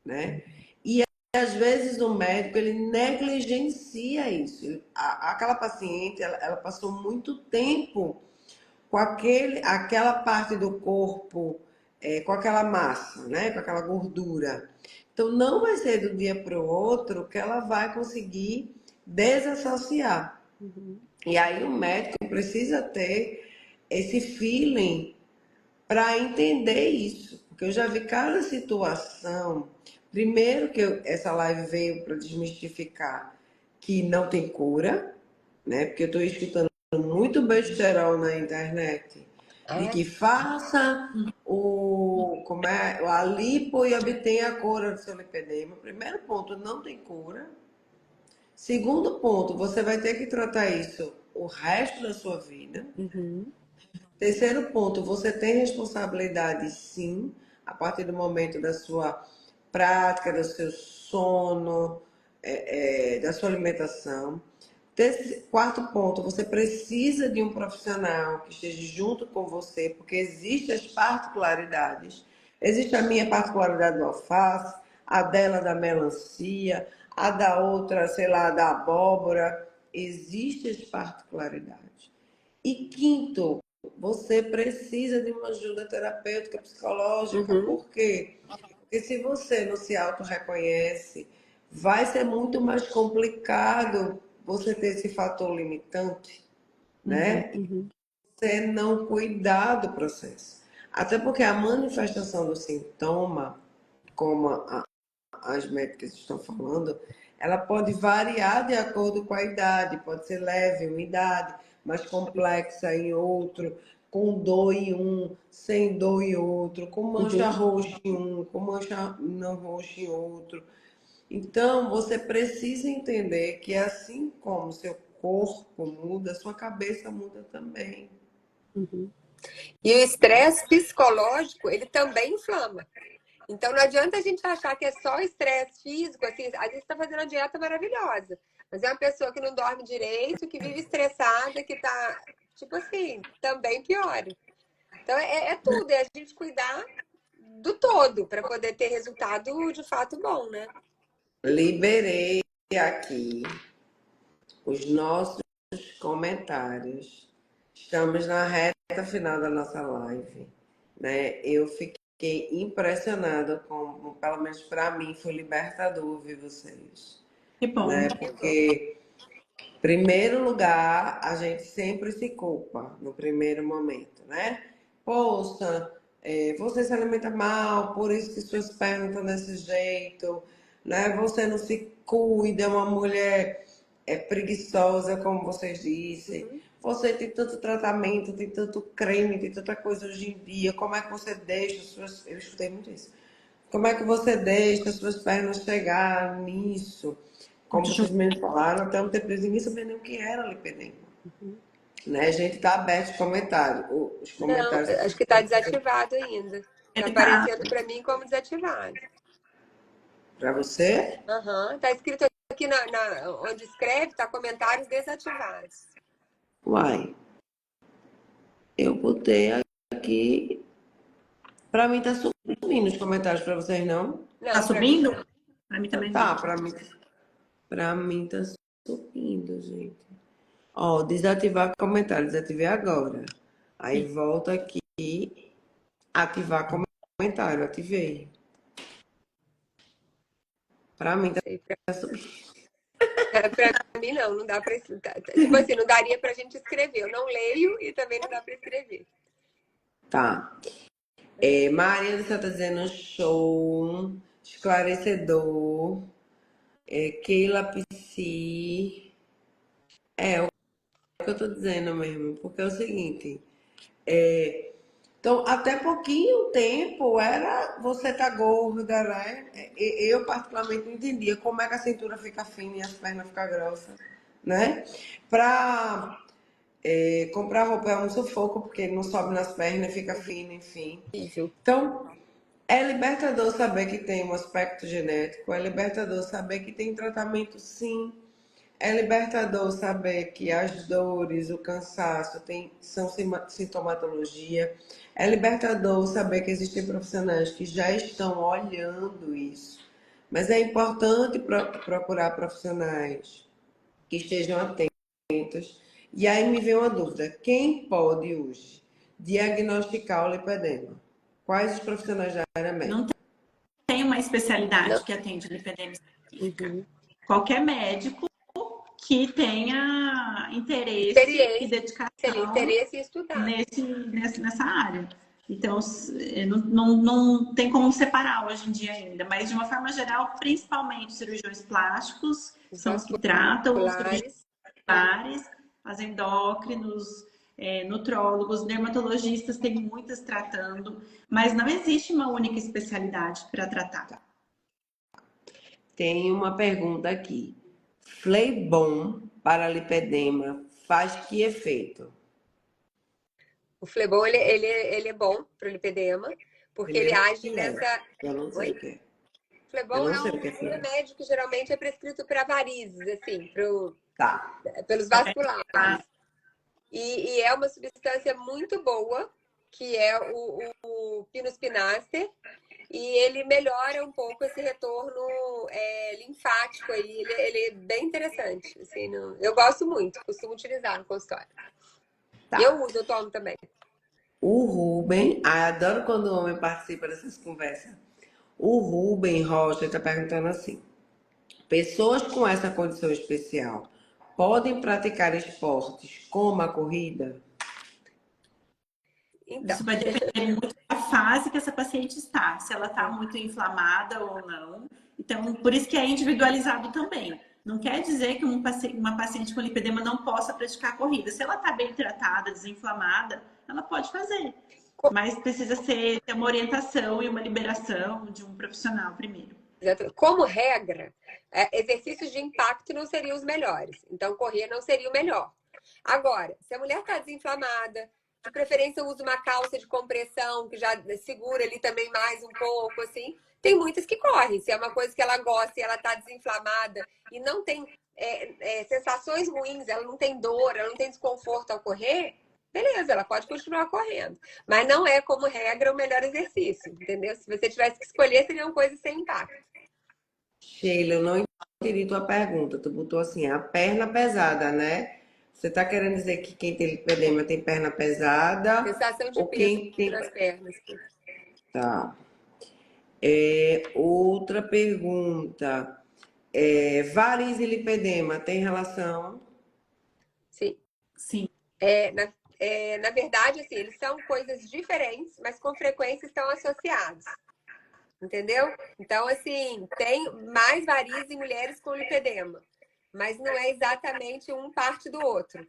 né? E às vezes o médico ele negligencia isso. Aquela paciente, ela passou muito tempo com aquela parte do corpo, com aquela massa, né? Com aquela gordura. Então não vai ser do dia para o outro que ela vai conseguir desassociar. Uhum. E aí o médico precisa ter esse feeling para entender isso, porque eu já vi cada situação. Primeiro que essa live veio para desmistificar que não tem cura, né? Porque eu estou escutando muito besterol na internet de Ah, que faça a lipo e obtenha a cura do seu lipedema. Primeiro ponto, não tem cura. Segundo ponto, você vai ter que tratar isso o resto da sua vida. uhum. Terceiro ponto, você tem responsabilidade sim, a partir do momento da sua prática, do seu sono, da sua alimentação. Quarto ponto, você precisa de um profissional que esteja junto com você, porque existem as particularidades. Existe a minha particularidade do alface, a dela da melancia, a da outra, sei lá, da abóbora. Existem as particularidades. E quinto, você precisa de uma ajuda terapêutica, psicológica. Uhum. Por quê? Porque se você não se auto-reconhece, vai ser muito mais complicado você ter esse fator limitante, né? E Uhum. você não cuidar do processo. Até porque a manifestação do sintoma, como as médicas estão falando, ela pode variar de acordo com a idade, pode ser leve em uma idade, mais complexa em outro, com dor em um, sem dor em outro, com mancha Uhum. roxa em um, com mancha não roxa em outro. Então, você precisa entender que assim como seu corpo muda, sua cabeça muda também. Uhum. E o estresse psicológico, ele também inflama. Então não adianta a gente achar que é só estresse físico, assim, às vezes está fazendo uma dieta maravilhosa, mas é uma pessoa que não dorme direito, que vive estressada, que tá, tipo assim, também piora. Então é tudo, é a gente cuidar do todo para poder ter resultado de fato bom, né? Liberei aqui os nossos comentários. Estamos na reta final da nossa live, né? Eu fiquei impressionada com, pelo menos para mim, foi libertador ouvir vocês, Que bom. né? Porque, em primeiro lugar, a gente sempre se culpa no primeiro momento, né? Poxa, você se alimenta mal, por isso que suas pernas estão desse jeito, né? Você não se cuida, é uma mulher preguiçosa, como vocês dizem. Uhum. Você tem tanto tratamento, tem tanto creme, tem tanta coisa hoje em dia. Como é que você deixa as suas. Eu escutei muito isso. Como é que você deixa as suas pernas chegar nisso? Como vocês mesmos falaram, até um tempo eu nem sabia nem o que era lipedema. Uhum. Né? A gente está aberto os comentários. Os Não, comentários. acho que está desativado ainda. Tá Ele tá. aparecendo para mim como desativado. Para você? Aham, tá escrito aqui onde escreve, tá comentários desativados. Uai, eu botei aqui. Para mim tá subindo os comentários, para vocês não? Tá Não, para mim subindo? não. Pra mim também Tá, não. para mim tá subindo, gente. Ó, desativar comentário, desativei agora. Aí volta aqui, ativar comentário, ativei. Para mim Não tá sei, subindo. pra mim não, não dá pra. Tipo assim, não daria pra gente escrever. Eu não leio e também não dá pra escrever. Tá. Maria do Céu tá dizendo show, esclarecedor. Keila Psi. É o que eu tô dizendo mesmo, porque é o seguinte. Então, até pouquinho tempo era você tá gorda, né? Eu particularmente não entendia como é que a cintura fica fina e as pernas ficam grossas, né? Pra comprar roupa é um sufoco, porque não sobe nas pernas, fica fina, enfim. Horrível. Então, é libertador saber que tem um aspecto genético, é libertador saber que tem tratamento sim, é libertador saber que as dores, o cansaço são sintomatologia, é libertador saber que existem profissionais que já estão olhando isso, mas é importante procurar profissionais que estejam atentos. E aí me vem uma dúvida: quem pode hoje diagnosticar o lipedema? Quais os profissionais da área Não médica? tem uma Não. especialidade que atende lipedema específica. Uhum. Qualquer médico que tenha interesse e Experiência, dedicação interesse em estudar. nessa área. Então, não tem como separar hoje em dia ainda, mas de uma forma geral, principalmente cirurgiões plásticos Os são os que tratam, os cirurgiões vasculares. oculares, as endócrinos, nutrólogos, dermatologistas, tem muitas tratando, mas não existe uma única especialidade para tratar. Tem uma pergunta aqui. Fleibon para lipedema faz que efeito? O Flebon, ele é bom para o lipedema, porque ele Primeiro, o age que é? nessa... Eu não sei Oi? o que é. Eu Flebon não é sei um o que é Fleibon. remédio que geralmente é prescrito para varizes, assim, Tá. pelos vasculares. E é uma substância muito boa, que é o pinospinaster, e ele melhora um pouco esse retorno linfático aí. Ele é bem interessante. Assim, eu gosto muito, costumo utilizar no consultório. Tá. Eu tomo também. O Ruben, adoro quando o homem participa dessas conversas. O Ruben Rocha está perguntando assim: pessoas com essa condição especial podem praticar esportes como a corrida? Então, Isso vai depender muito da fase que essa paciente está, se ela está muito inflamada ou não. Então, por isso que é individualizado também. Não quer dizer que uma paciente com lipedema não possa praticar corrida. Se ela está bem tratada, desinflamada, ela pode fazer. Mas precisa ter uma orientação e uma liberação de um profissional primeiro. como regra, exercícios de impacto não seriam os melhores. Então, correr não seria o melhor. Agora, se a mulher está desinflamada, de preferência usa uma calça de compressão, que já segura ali também mais um pouco, assim. Tem muitas que correm. Se é uma coisa que ela gosta e ela está desinflamada e não tem sensações ruins, ela não tem dor, ela não tem desconforto ao correr, beleza, ela pode continuar correndo. Mas não é, como regra, o melhor exercício, entendeu? Se você tivesse que escolher, seriam coisas sem impacto. Sheila, eu não entendi tua pergunta. Tu botou assim, a perna pesada, né? Você tá querendo dizer que quem tem lipedema tem perna pesada Sensação de ou peso quem tem... nas pernas. Tá. Outra pergunta. Variz e lipedema tem relação? Sim. Sim. Na verdade, assim, eles são coisas diferentes, mas com frequência estão associados. Entendeu? Então, assim, tem mais varizes em mulheres com lipedema, mas não é exatamente um parte do outro.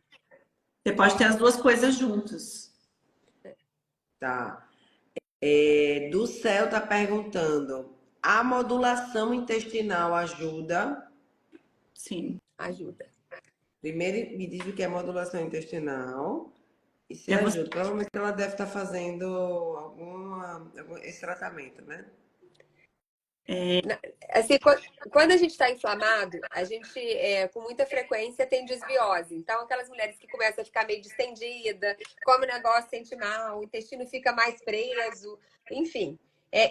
Você pode ter as duas coisas juntas. Tá. Do céu tá perguntando, a modulação intestinal ajuda? Sim. Ajuda. Primeiro me diz o que é modulação intestinal e se É você. ajuda. Provavelmente ela deve estar fazendo esse tratamento, né? Assim, quando a gente está inflamado, a gente, com muita frequência, tem desbiose. Então, aquelas mulheres que começam a ficar meio distendida, come o negócio, sente mal, o intestino fica mais preso, enfim.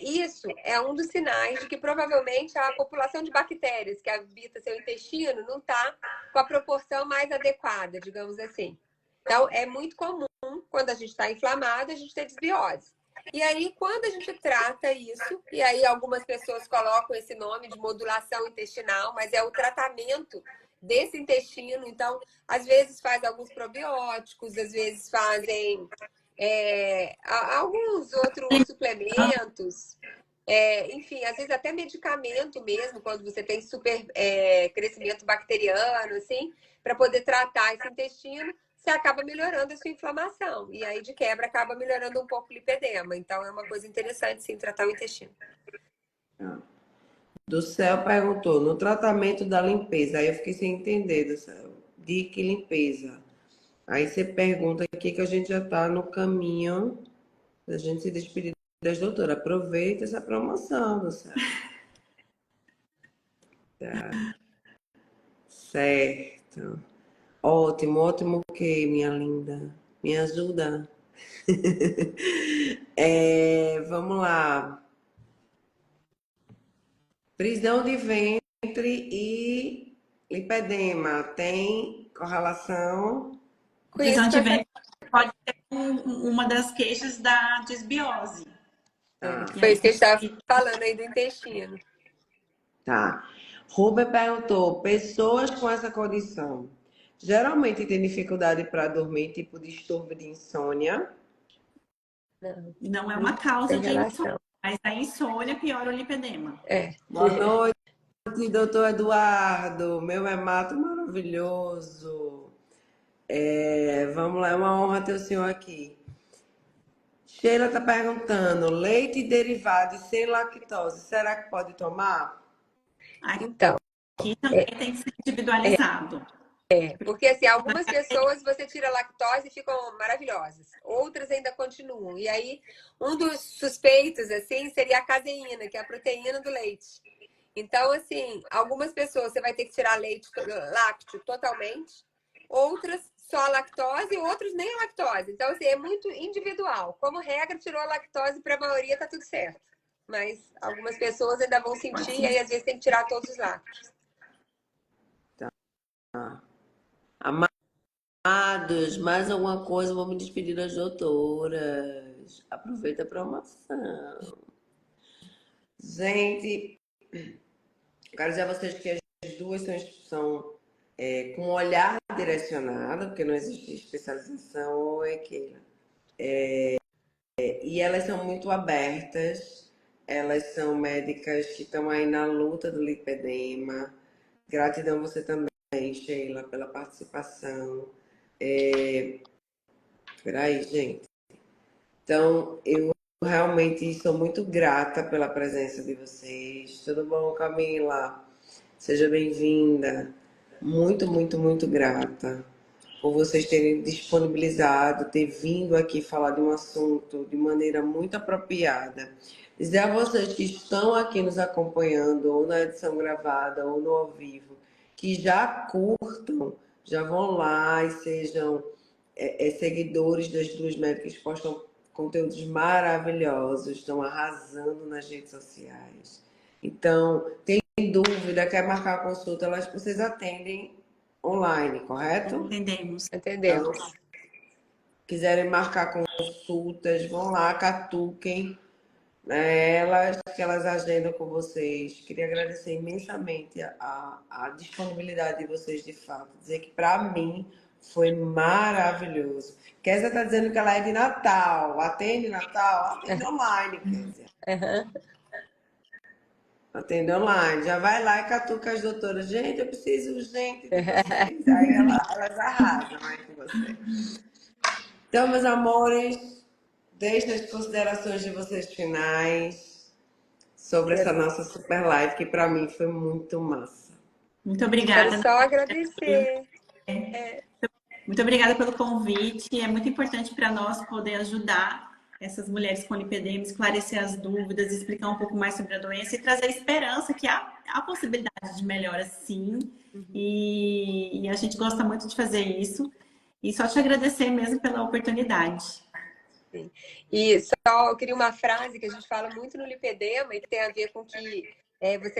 Isso é um dos sinais de que provavelmente a população de bactérias que habita seu intestino não está com a proporção mais adequada, digamos assim. Então, é muito comum, quando a gente está inflamado, a gente ter desbiose. E aí, quando a gente trata isso, e aí algumas pessoas colocam esse nome de modulação intestinal, mas é o tratamento desse intestino. Então, às vezes faz alguns probióticos, às vezes fazem alguns outros suplementos, enfim, às vezes até medicamento mesmo, quando você tem super crescimento bacteriano, assim, para poder tratar esse intestino. você acaba melhorando a sua inflamação. E aí, de quebra, acaba melhorando um pouco o lipedema. Então, é uma coisa interessante, sim, tratar o intestino. Do Céu perguntou, no tratamento da limpeza, aí eu fiquei sem entender, do Céu, de que limpeza? Aí você pergunta aqui que a gente já está no caminho da gente se despedir das doutoras. Aproveita essa promoção, do Céu. Tá certo. Ótimo, ótimo que, minha linda. Me ajuda. Vamos lá. Prisão de ventre e lipedema. Tem correlação? Prisão Conheço de ventre pode ser uma das queixas da disbiose. Tá. Foi isso que a gente estava falando aí do intestino. Tá. Ruber perguntou: pessoas com essa condição geralmente têm dificuldade para dormir, tipo distúrbio de insônia? Não é uma causa Tem de relação. insônia, mas a insônia piora o lipedema. Boa noite, doutor Eduardo. Meu hemato maravilhoso. Vamos lá, é uma honra ter o senhor aqui. Sheila está perguntando: leite e derivados sem lactose, será que pode tomar? Então, Aqui também tem que ser individualizado. porque assim, algumas pessoas você tira a lactose e ficam maravilhosas. Outras ainda continuam. E aí, um dos suspeitos, assim, seria a caseína, que é a proteína do leite. Então, assim, algumas pessoas você vai ter que tirar leite lácteo totalmente, outras só a lactose, outros nem a lactose. Então, assim, é muito individual. Como regra, tirou a lactose, para a maioria tá tudo certo. Mas algumas pessoas ainda vão sentir e aí às vezes tem que tirar todos os lácteos. Amados, mais alguma coisa? Vou me despedir das doutoras. Aproveita a promoção. Gente, quero dizer a vocês que as duas são com um olhar direcionado, porque não existe especialização ou equina. E elas são muito abertas, elas são médicas que estão aí na luta do lipedema. Gratidão você também, Sheila, pela participação. Peraí, gente. Então, eu realmente sou muito grata pela presença de vocês. Tudo bom, Camila? Seja bem-vinda. Muito, muito, muito grata por vocês terem disponibilizado, ter vindo aqui falar de um assunto de maneira muito apropriada. Dizer a vocês que estão aqui nos acompanhando, ou na edição gravada, ou no ao vivo, que já curtam, já vão lá e sejam seguidores das duas médicas que postam conteúdos maravilhosos, estão arrasando nas redes sociais. Então, tem dúvida, quer marcar a consulta, vocês atendem online, correto? Entendemos. Entendemos. Então, quiserem marcar consultas, vão lá, catuquem, né, que elas agendam com vocês. Queria agradecer imensamente a disponibilidade de vocês, de fato. Dizer que, para mim, foi maravilhoso. Kézia está dizendo que ela é de Natal. Atende Natal? Atende online, Kézia. Atende online. Já vai lá e catuca as doutoras. Gente, eu preciso urgente de vocês. Aí elas arrasam aí com você. Então, meus amores, deixem as considerações de vocês finais sobre essa nossa super live, que para mim foi muito massa. Muito obrigada. Quero só agradecer. Muito obrigada pelo convite. É muito importante para nós poder ajudar essas mulheres com lipedema, esclarecer as dúvidas, explicar um pouco mais sobre a doença e trazer esperança que há possibilidade de melhora, sim. E a gente gosta muito de fazer isso. E só te agradecer mesmo pela oportunidade. Sim. E só eu queria uma frase que a gente fala muito no lipedema e que tem a ver com que você